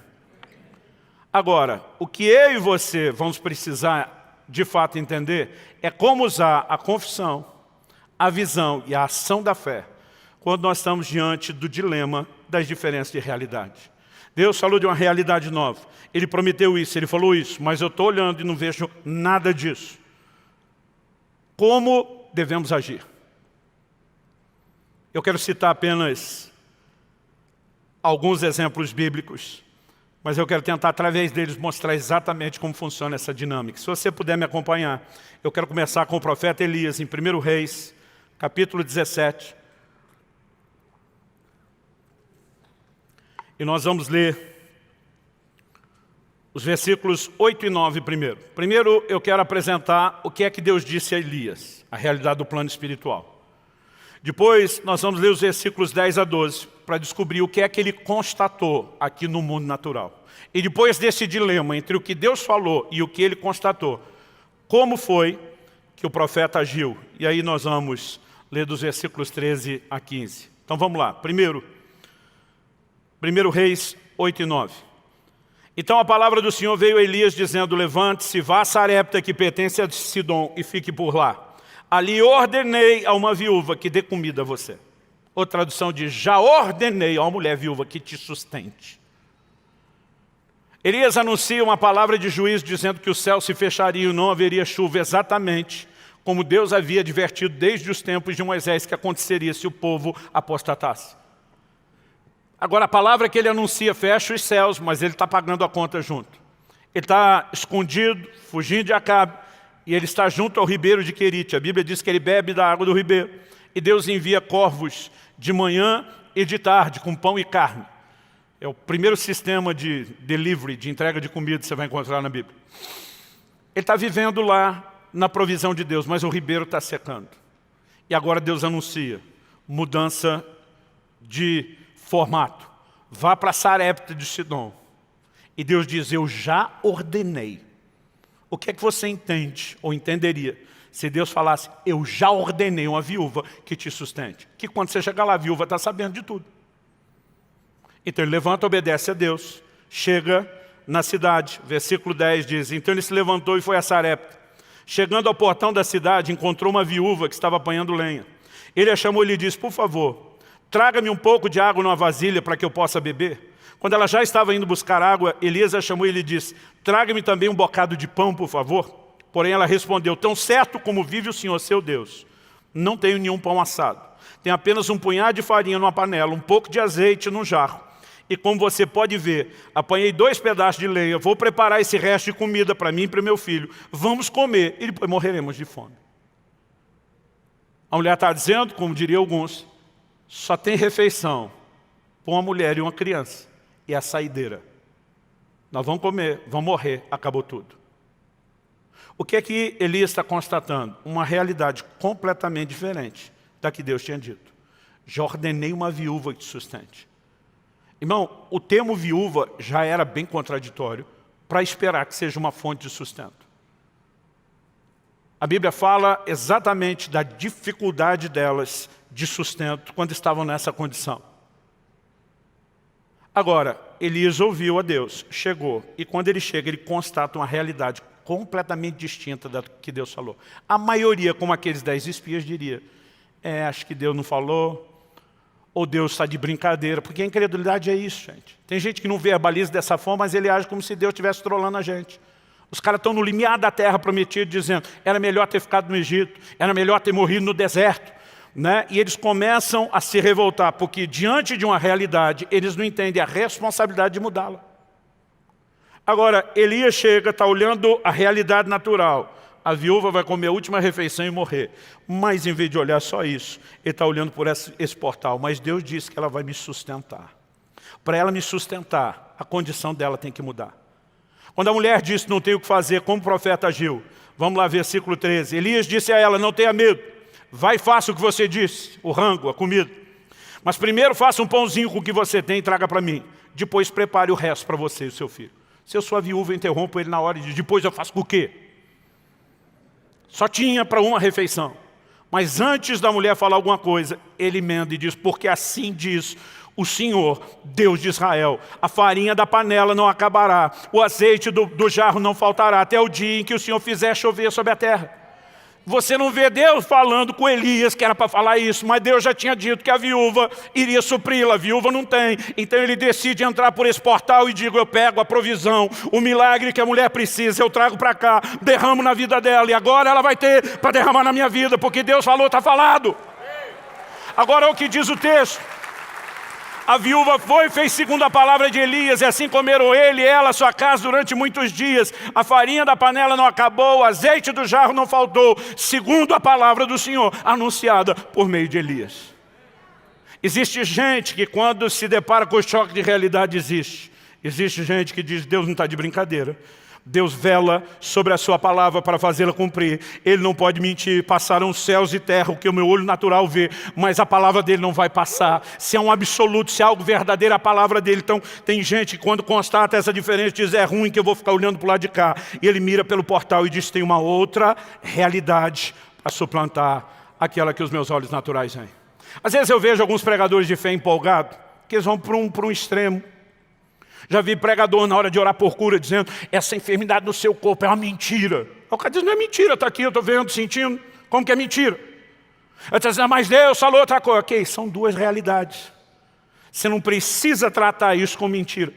Agora, o que eu e você vamos precisar de fato entender é como usar a confissão, a visão e a ação da fé quando nós estamos diante do dilema das diferenças de realidade. Deus falou de uma realidade nova. Ele prometeu isso, Ele falou isso, mas eu estou olhando e não vejo nada disso. Como devemos agir? Eu quero citar apenas alguns exemplos bíblicos, mas eu quero tentar, através deles, mostrar exatamente como funciona essa dinâmica. Se você puder me acompanhar, eu quero começar com o profeta Elias, em 1 Reis, capítulo 17. E nós vamos ler os versículos 8 e 9 primeiro. Primeiro, eu quero apresentar o que é que Deus disse a Elias, a realidade do plano espiritual. Depois, nós vamos ler os versículos 10 a 12, para descobrir o que é que ele constatou aqui no mundo natural. E depois desse dilema entre o que Deus falou e o que ele constatou, como foi que o profeta agiu? E aí nós vamos ler dos versículos 13 a 15. Então vamos lá. Primeiro 1 Reis 8 e 9. Então a palavra do Senhor veio a Elias dizendo: levante-se, vá a Sarepta, que pertence a Sidom, e fique por lá. Ali ordenei a uma viúva que dê comida a você. Outra tradução diz: já ordenei a uma mulher viúva que te sustente. Elias anuncia uma palavra de juízo dizendo que o céu se fecharia e não haveria chuva, exatamente como Deus havia advertido desde os tempos de Moisés que aconteceria se o povo apostatasse. Agora, a palavra que ele anuncia fecha os céus, mas ele está pagando a conta junto. Ele está escondido, fugindo de Acabe, e ele está junto ao ribeiro de Querite. A Bíblia diz que ele bebe da água do ribeiro. E Deus envia corvos de manhã e de tarde, com pão e carne. É o primeiro sistema de delivery, de entrega de comida que você vai encontrar na Bíblia. Ele está vivendo lá na provisão de Deus, mas o ribeiro está secando. E agora Deus anuncia mudança de formato. Vá para Sarepta de Sidom. E Deus diz: eu já ordenei. O que é que você entende, ou entenderia, se Deus falasse: eu já ordenei uma viúva que te sustente? Que quando você chegar lá, a viúva está sabendo de tudo. Então ele levanta, obedece a Deus, chega na cidade. Versículo 10 diz: então ele se levantou e foi a Sarepta. Chegando ao portão da cidade, encontrou uma viúva que estava apanhando lenha. Ele a chamou e lhe disse: por favor, traga-me um pouco de água numa vasilha para que eu possa beber. Quando ela já estava indo buscar água, Elias a chamou e lhe disse: traga-me também um bocado de pão, por favor. Porém ela respondeu: tão certo como vive o Senhor seu Deus, não tenho nenhum pão assado. Tenho apenas um punhado de farinha numa panela, um pouco de azeite num jarro. E como você pode ver, apanhei 2 pedaços de lenha, vou preparar esse resto de comida para mim e para o meu filho. Vamos comer e depois morreremos de fome. A mulher está dizendo, como diriam alguns, só tem refeição para uma mulher e uma criança. E a saideira. Nós vamos comer, vamos morrer, acabou tudo. O que é que Elias está constatando? Uma realidade completamente diferente da que Deus tinha dito. Já ordenei uma viúva que te sustente. Irmão, o termo viúva já era bem contraditório para esperar que seja uma fonte de sustento. A Bíblia fala exatamente da dificuldade delas de sustento quando estavam nessa condição. Agora, Elias ouviu a Deus, chegou, e quando ele chega, ele constata uma realidade completamente distinta da que Deus falou. A maioria, como aqueles 10 espias, diria: acho que Deus não falou, ou Deus está de brincadeira, porque a incredulidade é isso, gente. Tem gente que não verbaliza dessa forma, mas ele age como se Deus estivesse trolando a gente. Os caras estão no limiar da terra prometida, dizendo: era melhor ter ficado no Egito, era melhor ter morrido no deserto. Né? E eles começam a se revoltar, porque diante de uma realidade, eles não entendem a responsabilidade de mudá-la. Agora, Elias chega, está olhando a realidade natural. A viúva vai comer a última refeição e morrer. Mas em vez de olhar só isso, ele está olhando por esse portal. Mas Deus disse que ela vai me sustentar. Para ela me sustentar, a condição dela tem que mudar. Quando a mulher disse: não tenho o que fazer, como o profeta agiu? Vamos lá, versículo 13. Elias disse a ela: não tenha medo. vai e faça o que você disse, o rango, a comida. Mas primeiro faça um pãozinho com o que você tem e traga para mim. Depois prepare o resto para você e o seu filho. Se eu sou a viúva, eu interrompo ele na hora e diz, depois eu faço com o quê? Só tinha para uma refeição. Mas antes da mulher falar alguma coisa, ele emenda e diz, porque assim diz o Senhor, Deus de Israel, a farinha da panela não acabará, o azeite do jarro não faltará, até o dia em que o Senhor fizer chover sobre a terra. Você não vê Deus falando com Elias, que era para falar isso, mas Deus já tinha dito que a viúva iria supri-la, a viúva não tem. Então ele decide entrar por esse portal e digo, eu pego a provisão, o milagre que a mulher precisa, eu trago para cá, derramo na vida dela, e agora ela vai ter para derramar na minha vida, porque Deus falou, está falado. Agora é o que diz o texto. A viúva foi e fez segundo a palavra de Elias, e assim comeram ele e ela, sua casa, durante muitos dias. A farinha da panela não acabou, o azeite do jarro não faltou, segundo a palavra do Senhor, anunciada por meio de Elias. Existe gente que quando se depara com o choque de realidade existe gente que diz, Deus não está de brincadeira. Deus vela sobre a sua palavra para fazê-la cumprir. Ele não pode mentir, passarão céus e terra, o que o meu olho natural vê, mas a palavra dele não vai passar. Se é um absoluto, se é algo verdadeiro, a palavra dele. Então tem gente que quando constata essa diferença diz, é ruim que eu vou ficar olhando para o lado de cá. E ele mira pelo portal e diz, tem uma outra realidade para suplantar aquela que os meus olhos naturais veem. Às vezes eu vejo alguns pregadores de fé empolgados, que eles vão para um extremo. Já vi pregador na hora de orar por cura dizendo, essa enfermidade no seu corpo é uma mentira. O cara diz, não é mentira, está aqui, eu estou vendo, sentindo. Como que é mentira? Eu estou dizendo, mas Deus falou outra coisa. Ok, são duas realidades. Você não precisa tratar isso como mentira.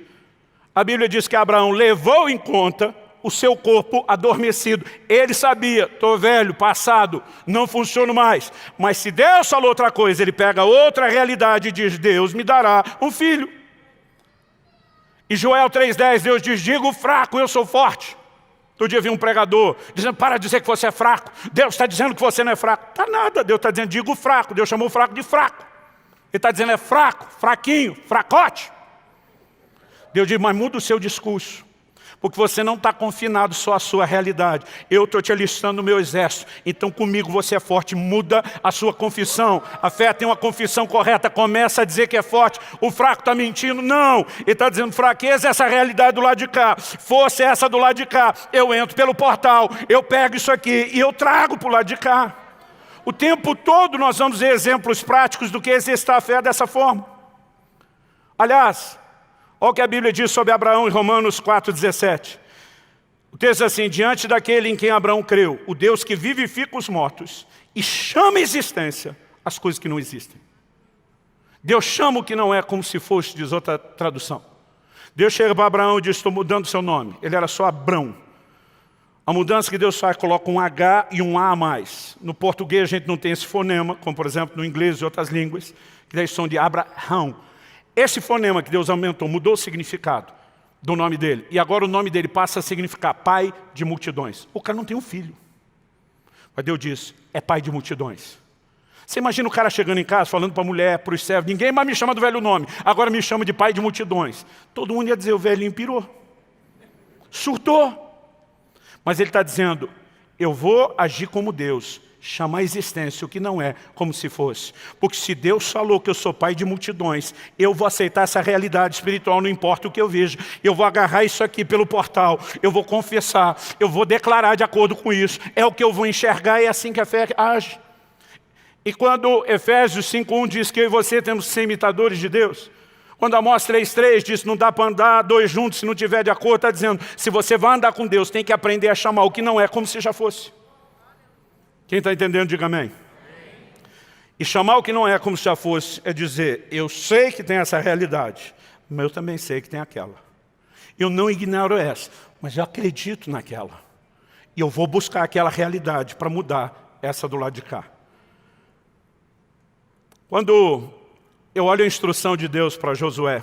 A Bíblia diz que Abraão levou em conta o seu corpo adormecido. Ele sabia, estou velho, passado, não funciono mais. Mas se Deus falou outra coisa, ele pega outra realidade e diz, Deus me dará um filho. E Joel 3,10, Deus diz, digo fraco, eu sou forte. Todo dia vi um pregador dizendo, para de dizer que você é fraco. Deus está dizendo que você não é fraco. Está nada, Deus está dizendo, digo fraco. Deus chamou o fraco de fraco. Ele está dizendo, é fraco, fraquinho, fracote. Deus diz, mas muda o seu discurso. Porque você não está confinado só à sua realidade. Eu estou te alistando no meu exército. Então comigo você é forte. Muda a sua confissão. A fé tem uma confissão correta. Começa a dizer que é forte. O fraco está mentindo? Não. Ele está dizendo fraqueza é essa realidade do lado de cá. Força é essa do lado de cá. Eu entro pelo portal. Eu pego isso aqui e eu trago para o lado de cá. O tempo todo nós vamos ver exemplos práticos do que exercitar a fé dessa forma. Aliás, olha o que a Bíblia diz sobre Abraão em Romanos 4,17. O texto diz assim, diante daquele em quem Abraão creu, o Deus que vivifica os mortos e chama à existência as coisas que não existem. Deus chama o que não é como se fosse, diz outra tradução. Deus chega para Abraão e diz, estou mudando seu nome. Ele era só Abrão. A mudança que Deus faz, coloca um H e um A a mais. No português a gente não tem esse fonema, como por exemplo no inglês e outras línguas, que daí são de Abraão. Esse fonema que Deus aumentou, mudou o significado do nome dele. E agora o nome dele passa a significar pai de multidões. O cara não tem um filho. Mas Deus diz, é pai de multidões. Você imagina o cara chegando em casa, falando para a mulher, para os servos, ninguém mais me chama do velho nome, agora me chama de pai de multidões. Todo mundo ia dizer, o velhinho pirou. Surtou. Mas ele está dizendo, eu vou agir como Deus. Chamar a existência o que não é como se fosse. Porque se Deus falou que eu sou pai de multidões, eu vou aceitar essa realidade espiritual, não importa o que eu vejo. Eu vou agarrar isso aqui pelo portal, eu vou confessar, eu vou declarar de acordo com isso. É o que eu vou enxergar, é assim que a fé age. E quando Efésios 5,1 diz que eu e você temos que ser imitadores de Deus, quando Amós 3,3 diz não dá para andar dois juntos se não tiver de acordo, está dizendo, se você vai andar com Deus, tem que aprender a chamar o que não é como se já fosse. Quem está entendendo, diga amém. E chamar o que não é como se já fosse, é dizer, eu sei que tem essa realidade, mas eu também sei que tem aquela. Eu não ignoro essa, mas eu acredito naquela. E eu vou buscar aquela realidade para mudar essa do lado de cá. Quando eu olho a instrução de Deus para Josué,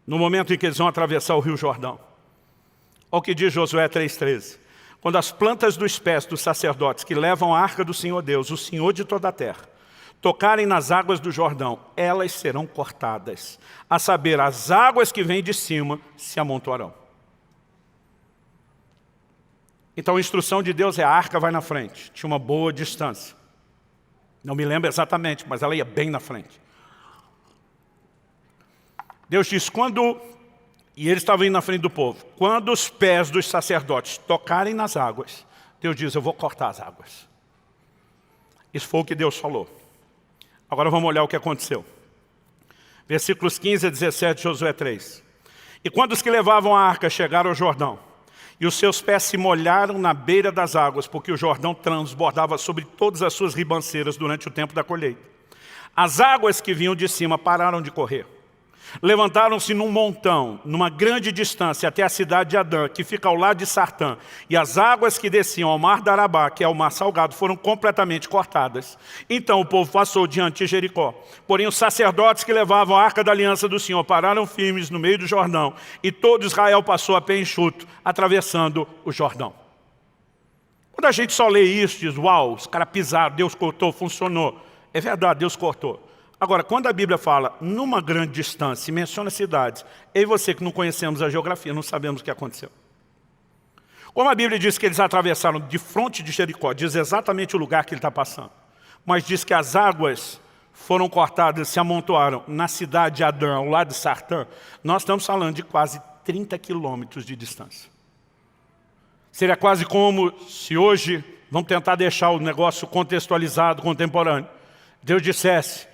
no momento em que eles vão atravessar o Rio Jordão, olha o que diz Josué 3,13. Quando as plantas dos pés dos sacerdotes que levam a arca do Senhor Deus, o Senhor de toda a terra, tocarem nas águas do Jordão, elas serão cortadas. A saber, as águas que vêm de cima se amontoarão. Então a instrução de Deus é a arca vai na frente, tinha uma boa distância. Não me lembro exatamente, mas ela ia bem na frente. Deus diz, e eles estavam indo na frente do povo, quando os pés dos sacerdotes tocarem nas águas, Deus diz, eu vou cortar as águas. Isso foi o que Deus falou. Agora vamos olhar o que aconteceu. Versículos 15 a 17 de Josué 3. E quando os que levavam a arca chegaram ao Jordão, e os seus pés se molharam na beira das águas, porque o Jordão transbordava sobre todas as suas ribanceiras durante o tempo da colheita. As águas que vinham de cima pararam de correr. Levantaram-se num montão, numa grande distância, até a cidade de Adã, que fica ao lado de Sartã. E as águas que desciam ao mar da Arabá, que é o mar salgado, foram completamente cortadas. Então o povo passou diante de Jericó. Porém os sacerdotes que levavam a arca da aliança do Senhor pararam firmes no meio do Jordão. E todo Israel passou a pé enxuto, atravessando o Jordão. Quando a gente só lê isso, diz, uau, os caras pisaram, Deus cortou, funcionou. É verdade, Deus cortou. Agora, quando a Bíblia fala numa grande distância e menciona cidades, eu e você que não conhecemos a geografia, não sabemos o que aconteceu. Como a Bíblia diz que eles atravessaram de fronte de Jericó, diz exatamente o lugar que ele está passando. Mas diz que as águas foram cortadas, se amontoaram na cidade de Adã, ao lado de Sartã. Nós estamos falando de quase 30 quilômetros de distância. Seria quase como se hoje, vamos tentar deixar o negócio contextualizado, contemporâneo. Deus dissesse,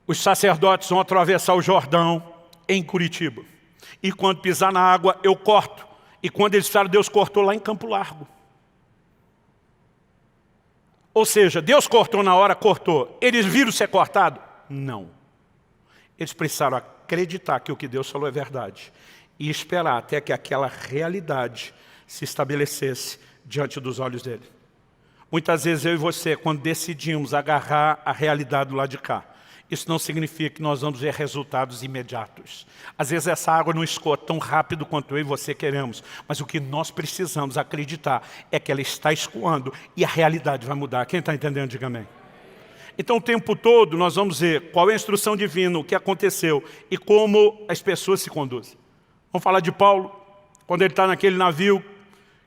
os sacerdotes vão atravessar o Jordão em Curitiba. E quando pisar na água, eu corto. E quando eles falaram, Deus cortou lá em Campo Largo. Ou seja, Deus cortou na hora, cortou. Eles viram ser cortado? Não. Eles precisaram acreditar que o que Deus falou é verdade. E esperar até que aquela realidade se estabelecesse diante dos olhos dele. Muitas vezes eu e você, quando decidimos agarrar a realidade do lado de cá, isso não significa que nós vamos ver resultados imediatos. Às vezes essa água não escoa tão rápido quanto eu e você queremos, mas o que nós precisamos acreditar é que ela está escoando e a realidade vai mudar. Quem está entendendo, diga amém. Então o tempo todo nós vamos ver qual é a instrução divina, o que aconteceu e como as pessoas se conduzem. Vamos falar de Paulo, quando ele está naquele navio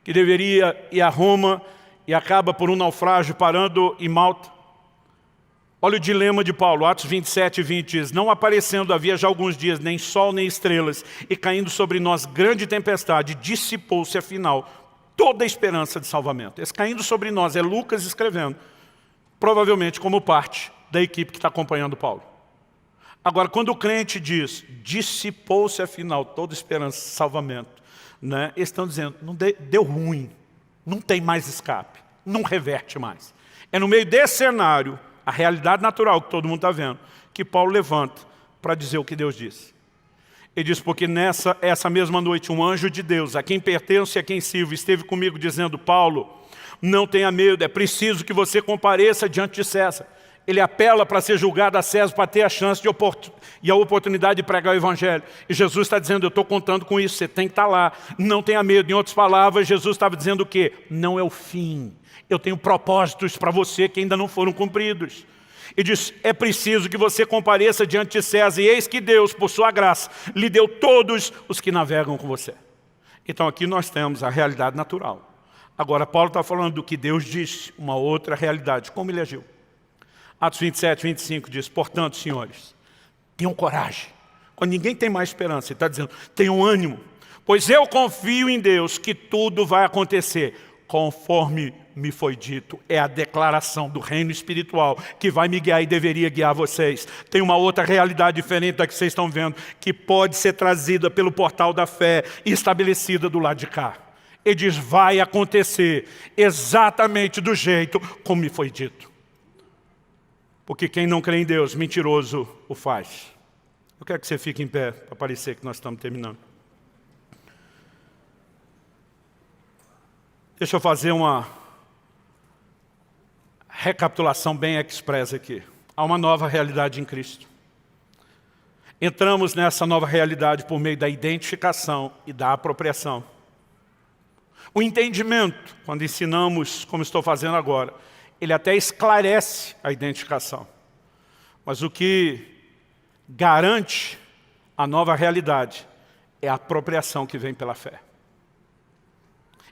que deveria ir a Roma e acaba por um naufrágio parando em Malta. Olha o dilema de Paulo, Atos 27 e 20 diz, não aparecendo havia já alguns dias nem sol nem estrelas, e caindo sobre nós grande tempestade, dissipou-se afinal toda a esperança de salvamento. Esse caindo sobre nós é Lucas escrevendo, provavelmente como parte da equipe que está acompanhando Paulo. Agora, quando o crente diz, dissipou-se afinal toda a esperança de salvamento, né, eles estão dizendo, não deu ruim, não tem mais escape, não reverte mais. É no meio desse cenário, a realidade natural que todo mundo está vendo, que Paulo levanta para dizer o que Deus disse. Ele diz, porque essa mesma noite um anjo de Deus, a quem pertenço e a quem sirvo, esteve comigo dizendo, Paulo, não tenha medo, é preciso que você compareça diante de César. Ele apela para ser julgado a César, para ter a chance e a oportunidade de pregar o Evangelho. E Jesus está dizendo, eu estou contando com isso, você tem que estar lá, não tenha medo. Em outras palavras, Jesus estava dizendo o quê? Não é o fim. Eu tenho propósitos para você que ainda não foram cumpridos. E diz, é preciso que você compareça diante de César, e eis que Deus, por sua graça, lhe deu todos os que navegam com você. Então aqui nós temos a realidade natural. Agora Paulo está falando do que Deus disse, uma outra realidade, como ele agiu. Atos 27, 25 diz, portanto, senhores, tenham coragem. Quando ninguém tem mais esperança, ele está dizendo, tenham ânimo, pois eu confio em Deus que tudo vai acontecer conforme me foi dito. É a declaração do reino espiritual que vai me guiar e deveria guiar vocês. Tem uma outra realidade diferente da que vocês estão vendo, que pode ser trazida pelo portal da fé e estabelecida do lado de cá. Ele diz, vai acontecer exatamente do jeito como me foi dito. Porque quem não crê em Deus, mentiroso o faz. Eu quero que você fique em pé, para parecer que nós estamos terminando. Deixa eu fazer uma recapitulação bem expressa aqui. Há uma nova realidade em Cristo. Entramos nessa nova realidade por meio da identificação e da apropriação. O entendimento, quando ensinamos, como estou fazendo agora, ele até esclarece a identificação. Mas o que garante a nova realidade é a apropriação que vem pela fé.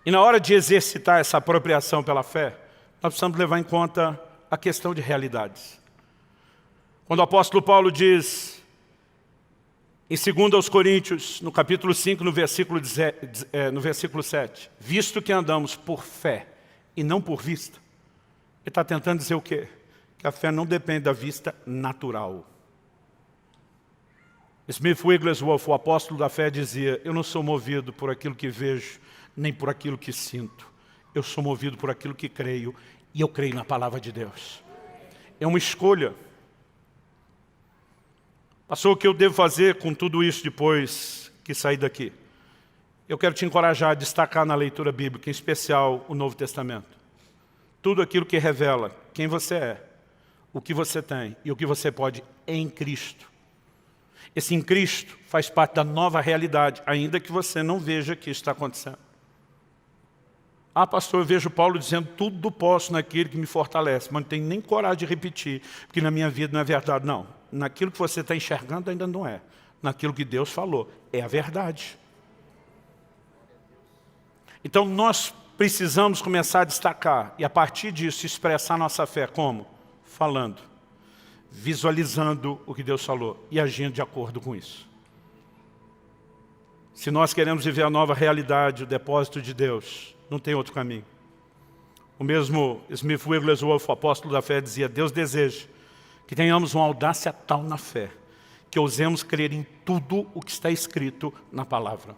E na hora de exercitar essa apropriação pela fé, nós precisamos levar em conta a questão de realidades. Quando o apóstolo Paulo diz, em 2 Coríntios, no capítulo 5, no versículo 7, visto que andamos por fé e não por vista, ele está tentando dizer o quê? Que a fé não depende da vista natural. Smith Wigglesworth, o apóstolo da fé, dizia, eu não sou movido por aquilo que vejo, nem por aquilo que sinto. Eu sou movido por aquilo que creio, e eu creio na palavra de Deus. É uma escolha. Pastor, o que eu devo fazer com tudo isso depois que sair daqui? Eu quero te encorajar a destacar na leitura bíblica, em especial o Novo Testamento. Tudo aquilo que revela quem você é, o que você tem e o que você pode em Cristo. Esse em Cristo faz parte da nova realidade, ainda que você não veja que isso está acontecendo. Ah, pastor, eu vejo Paulo dizendo, tudo posso naquele que me fortalece, mas não tenho nem coragem de repetir, porque na minha vida não é verdade. Não, naquilo que você está enxergando ainda não é. Naquilo que Deus falou, é a verdade. Então nós precisamos começar a destacar, e a partir disso expressar nossa fé, como? Falando, visualizando o que Deus falou e agindo de acordo com isso. Se nós queremos viver a nova realidade, o depósito de Deus, não tem outro caminho. O mesmo Smith Wigglesworth, o apóstolo da fé, dizia, Deus deseja que tenhamos uma audácia tal na fé, que ousemos crer em tudo o que está escrito na palavra.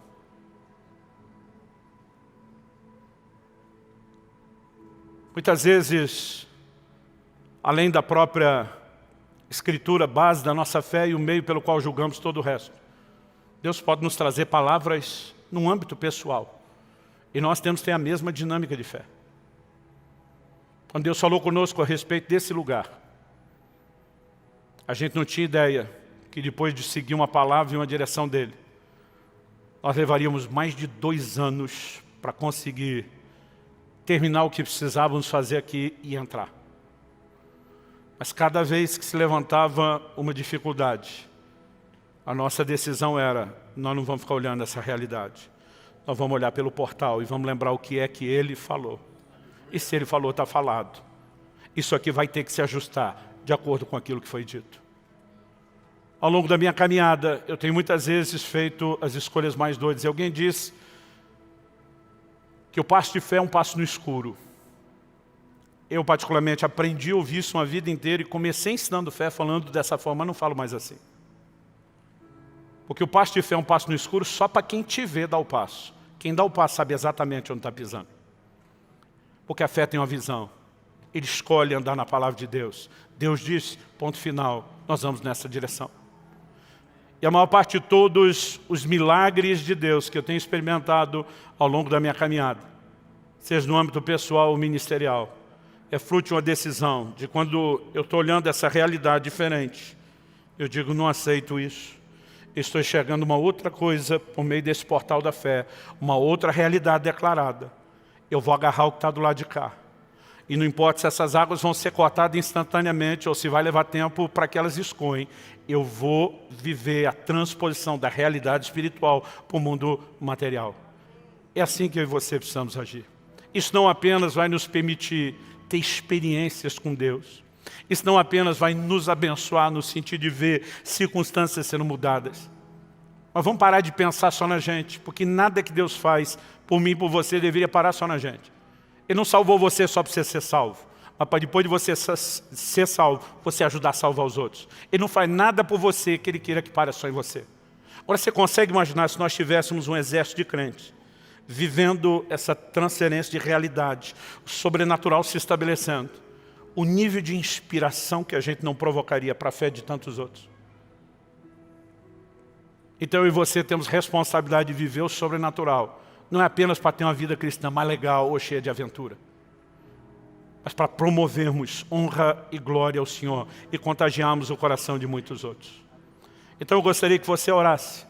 Muitas vezes, além da própria Escritura, base da nossa fé e o meio pelo qual julgamos todo o resto, Deus pode nos trazer palavras num âmbito pessoal. E nós temos que ter a mesma dinâmica de fé. Quando Deus falou conosco a respeito desse lugar, a gente não tinha ideia que depois de seguir uma palavra e uma direção dele, nós levaríamos mais de 2 anos para conseguir terminar o que precisávamos fazer aqui e entrar. Mas cada vez que se levantava uma dificuldade, a nossa decisão era, nós não vamos ficar olhando essa realidade. Nós vamos olhar pelo portal e vamos lembrar o que é que ele falou. E se ele falou, está falado. Isso aqui vai ter que se ajustar de acordo com aquilo que foi dito. Ao longo da minha caminhada, eu tenho muitas vezes feito as escolhas mais doidas. E alguém diz que o passo de fé é um passo no escuro. Eu, particularmente, aprendi a ouvir isso uma vida inteira e comecei ensinando fé falando dessa forma, mas não falo mais assim. Porque o passo de fé é um passo no escuro só para quem te vê dar o passo. Quem dá o passo sabe exatamente onde está pisando. Porque a fé tem uma visão. Ele escolhe andar na palavra de Deus. Deus diz, ponto final, nós vamos nessa direção. E a maior parte de todos os milagres de Deus que eu tenho experimentado ao longo da minha caminhada, seja no âmbito pessoal ou ministerial, é fruto de uma decisão, de quando eu estou olhando essa realidade diferente, eu digo, não aceito isso. Estou enxergando uma outra coisa por meio desse portal da fé, uma outra realidade declarada. Eu vou agarrar o que está do lado de cá. E não importa se essas águas vão ser cortadas instantaneamente ou se vai levar tempo para que elas escoem, eu vou viver a transposição da realidade espiritual para o mundo material. É assim que eu e você precisamos agir. Isso não apenas vai nos permitir ter experiências com Deus. Isso não apenas vai nos abençoar no sentido de ver circunstâncias sendo mudadas. Mas vamos parar de pensar só na gente, porque nada que Deus faz por mim e por você deveria parar só na gente. Ele não salvou você só para você ser salvo, mas para depois de você ser salvo, você ajudar a salvar os outros. Ele não faz nada por você que Ele queira que pare só em você. Agora você consegue imaginar se nós tivéssemos um exército de crentes, vivendo essa transferência de realidade, o sobrenatural se estabelecendo, o nível de inspiração que a gente não provocaria para a fé de tantos outros. Então eu e você temos responsabilidade de viver o sobrenatural, não é apenas para ter uma vida cristã mais legal ou cheia de aventura, mas para promovermos honra e glória ao Senhor e contagiarmos o coração de muitos outros. Então eu gostaria que você orasse.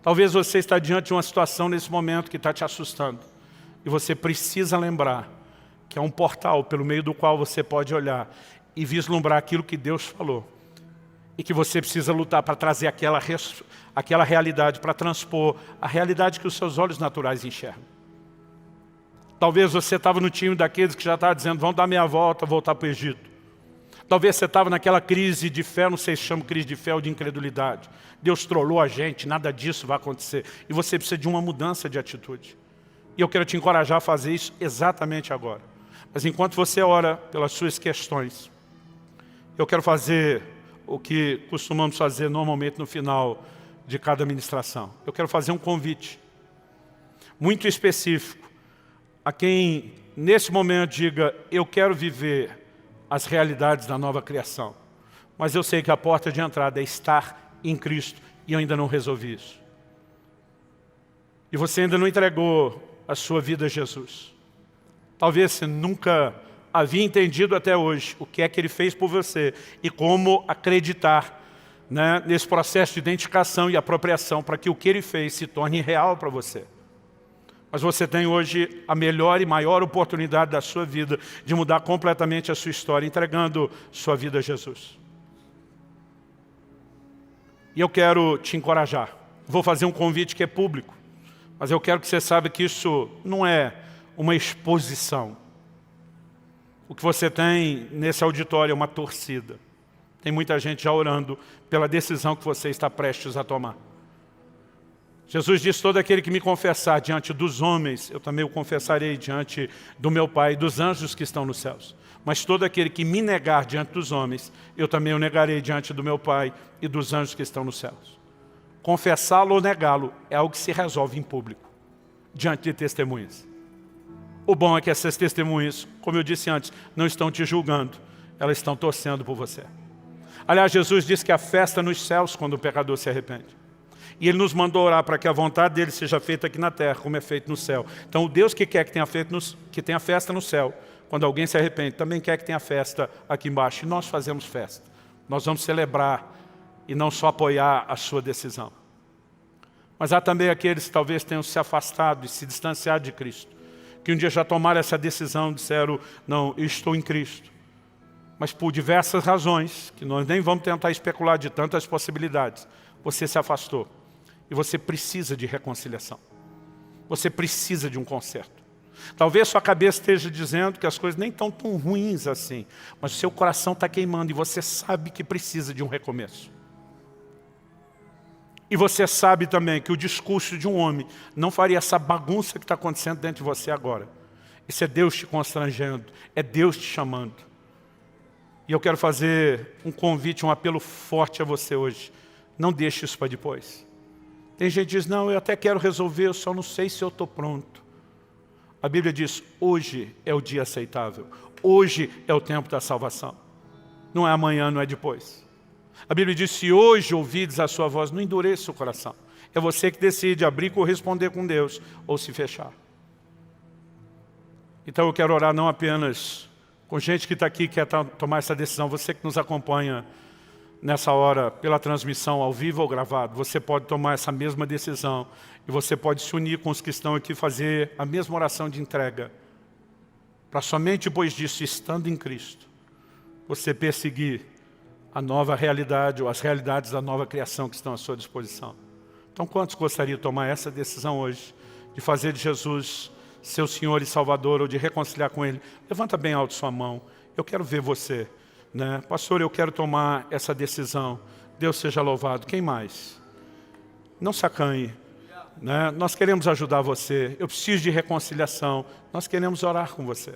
Talvez você está diante de uma situação nesse momento que está te assustando. E você precisa lembrar que é um portal pelo meio do qual você pode olhar e vislumbrar aquilo que Deus falou. E que você precisa lutar para trazer aquela realidade, para transpor a realidade que os seus olhos naturais enxergam. Talvez você estava no time daqueles que já estavam dizendo, vamos dar meia volta, voltar para o Egito. Talvez você estava naquela crise de fé, não sei se chama crise de fé ou de incredulidade. Deus trollou a gente, nada disso vai acontecer. E você precisa de uma mudança de atitude. E eu quero te encorajar a fazer isso exatamente agora. Mas enquanto você ora pelas suas questões, eu quero fazer o que costumamos fazer normalmente no final de cada ministração. Eu quero fazer um convite muito específico a quem nesse momento diga: eu quero viver as realidades da nova criação, mas eu sei que a porta de entrada é estar em Cristo e eu ainda não resolvi isso. E você ainda não entregou a sua vida a Jesus. Talvez você nunca havia entendido até hoje o que é que Ele fez por você e como acreditar, né, nesse processo de identificação e apropriação para que o que Ele fez se torne real para você. Mas você tem hoje a melhor e maior oportunidade da sua vida de mudar completamente a sua história, entregando sua vida a Jesus. E eu quero te encorajar. Vou fazer um convite que é público, mas eu quero que você saiba que isso não é uma exposição. O que você tem nesse auditório é uma torcida. Tem muita gente já orando pela decisão que você está prestes a tomar. Jesus disse: todo aquele que me confessar diante dos homens, eu também o confessarei diante do meu Pai e dos anjos que estão nos céus. Mas todo aquele que me negar diante dos homens, eu também o negarei diante do meu Pai e dos anjos que estão nos céus. Confessá-lo ou negá-lo é algo que se resolve em público, diante de testemunhas. O bom é que essas testemunhas, como eu disse antes, não estão te julgando, elas estão torcendo por você. Aliás, Jesus disse que há festa nos céus quando o pecador se arrepende. E Ele nos mandou orar para que a vontade dEle seja feita aqui na terra, como é feito no céu. Então o Deus que quer que tenha festa no céu, quando alguém se arrepende, também quer que tenha festa aqui embaixo. E nós fazemos festa. Nós vamos celebrar e não só apoiar a sua decisão. Mas há também aqueles que talvez tenham se afastado e se distanciado de Cristo, que um dia já tomaram essa decisão, disseram: não, eu estou em Cristo. Mas por diversas razões, que nós nem vamos tentar especular de tantas possibilidades, você se afastou. E você precisa de reconciliação. Você precisa de um conserto. Talvez sua cabeça esteja dizendo que as coisas nem estão tão ruins assim, mas o seu coração está queimando e você sabe que precisa de um recomeço. E você sabe também que o discurso de um homem não faria essa bagunça que está acontecendo dentro de você agora. Isso é Deus te constrangendo, é Deus te chamando. E eu quero fazer um convite, um apelo forte a você hoje. Não deixe isso para depois. Tem gente que diz: não, eu até quero resolver, eu só não sei se eu estou pronto. A Bíblia diz: hoje é o dia aceitável. Hoje é o tempo da salvação. Não é amanhã, não é depois. A Bíblia diz: se hoje ouvides a sua voz, não endureça o coração. É você que decide abrir e corresponder com Deus ou se fechar. Então eu quero orar não apenas com gente que está aqui, quer tomar essa decisão. Você que nos acompanha nessa hora pela transmissão ao vivo ou gravado, você pode tomar essa mesma decisão e você pode se unir com os que estão aqui, fazer a mesma oração de entrega, para somente depois disso, estando em Cristo, você perseguir a nova realidade ou as realidades da nova criação que estão à sua disposição. Então, quantos gostariam de tomar essa decisão hoje, de fazer de Jesus seu Senhor e Salvador, ou de reconciliar com Ele? Levanta bem alto sua mão, eu quero ver você. Né? Pastor, eu quero tomar essa decisão. Deus seja louvado. Quem mais? Não se acanhe. Né? Nós queremos ajudar você. Eu preciso de reconciliação. Nós queremos orar com você.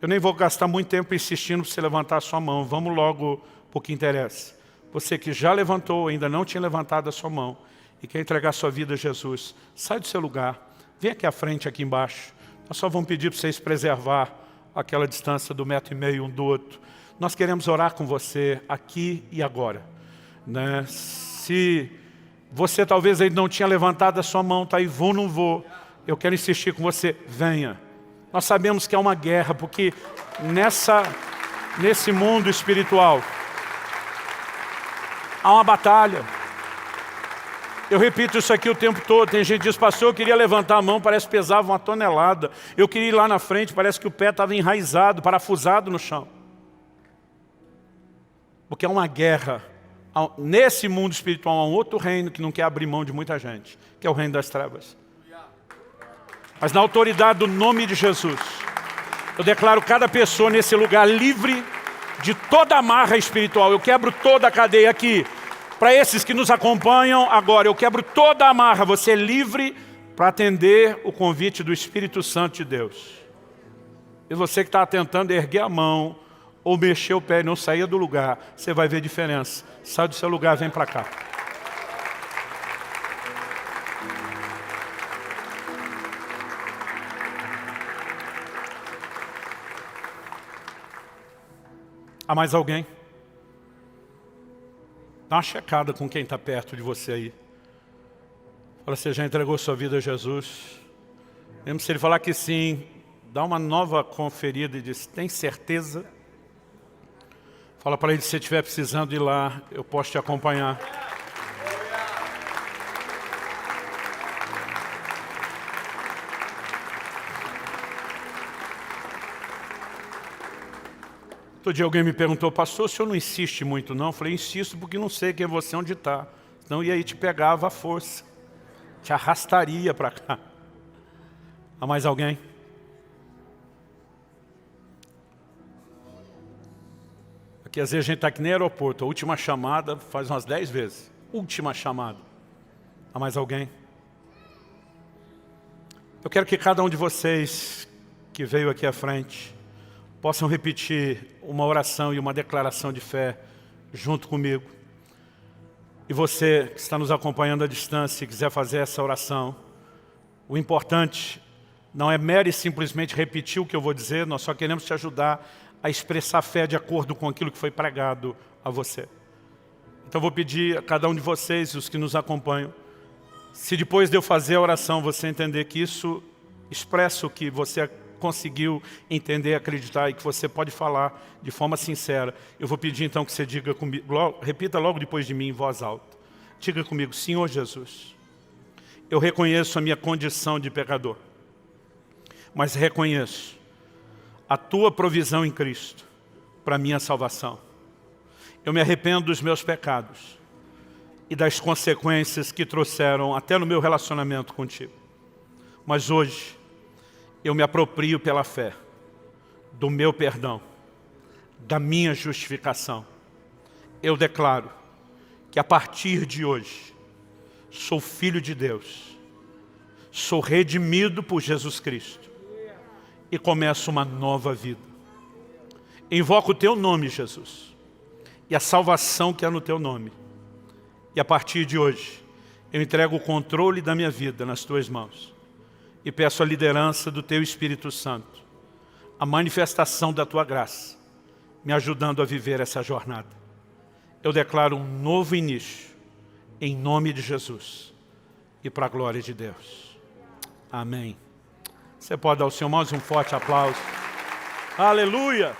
Eu nem vou gastar muito tempo insistindo para você levantar a sua mão. Vamos logo para o que interessa. Você que já levantou, ainda não tinha levantado a sua mão e quer entregar a sua vida a Jesus, sai do seu lugar. Vem aqui à frente, aqui embaixo. Nós só vamos pedir para vocês preservar aquela distância do 1,5 metro um do outro. Nós queremos orar com você aqui e agora. Né? Se você talvez ainda não tinha levantado a sua mão, tá aí, vou ou não vou, eu quero insistir com você, venha. Nós sabemos que é uma guerra, porque nesse mundo espiritual há uma batalha. Eu repito isso aqui o tempo todo. Tem gente que diz: pastor, eu queria levantar a mão, parece que pesava 1 tonelada. Eu queria ir lá na frente, parece que o pé estava enraizado, parafusado no chão. Porque é uma guerra. Nesse mundo espiritual há um outro reino que não quer abrir mão de muita gente, que é o reino das trevas. Mas na autoridade do nome de Jesus, eu declaro cada pessoa nesse lugar livre de toda amarra espiritual. Eu quebro toda a cadeia aqui. Para esses que nos acompanham agora, eu quebro toda a amarra. Você é livre para atender o convite do Espírito Santo de Deus. E você que está tentando erguer a mão ou mexer o pé e não sair do lugar, você vai ver diferença. Sai do seu lugar, vem para cá. Há mais alguém? Dá uma checada com quem está perto de você aí. Fala, você já entregou sua vida a Jesus? Mesmo se ele falar que sim, dá uma nova conferida e diz, tem certeza? Fala para ele, se você estiver precisando ir lá, eu posso te acompanhar. Outro dia alguém me perguntou, pastor, o senhor não insiste muito não? Eu falei, insisto porque não sei quem é você, onde está. Senão ia aí te pegava à força. Te arrastaria para cá. Há mais alguém? Aqui às vezes a gente está aqui no aeroporto, a última chamada faz umas 10 vezes. Última chamada. Há mais alguém? Eu quero que cada um de vocês que veio aqui à frente possam repetir uma oração e uma declaração de fé junto comigo. E você que está nos acompanhando à distância e quiser fazer essa oração, o importante não é mero e simplesmente repetir o que eu vou dizer, nós só queremos te ajudar a expressar fé de acordo com aquilo que foi pregado a você. Então eu vou pedir a cada um de vocês, os que nos acompanham, se depois de eu fazer a oração você entender que isso expressa o que você conseguiu entender, acreditar e que você pode falar de forma sincera, eu vou pedir então que você diga comigo, repita logo depois de mim em voz alta. Diga comigo, Senhor Jesus, eu reconheço a minha condição de pecador, mas reconheço a Tua provisão em Cristo para a minha salvação. Eu me arrependo dos meus pecados e das consequências que trouxeram até no meu relacionamento contigo. Mas hoje, eu me aproprio pela fé do meu perdão, da minha justificação. Eu declaro que a partir de hoje, sou filho de Deus, sou redimido por Jesus Cristo e começo uma nova vida. Invoco o Teu nome, Jesus, e a salvação que há no Teu nome. E a partir de hoje, eu entrego o controle da minha vida nas Tuas mãos. E peço a liderança do Teu Espírito Santo, a manifestação da Tua graça, me ajudando a viver essa jornada. Eu declaro um novo início, em nome de Jesus, e para a glória de Deus. Amém. Você pode dar ao Senhor mais um forte aplauso. Aleluia!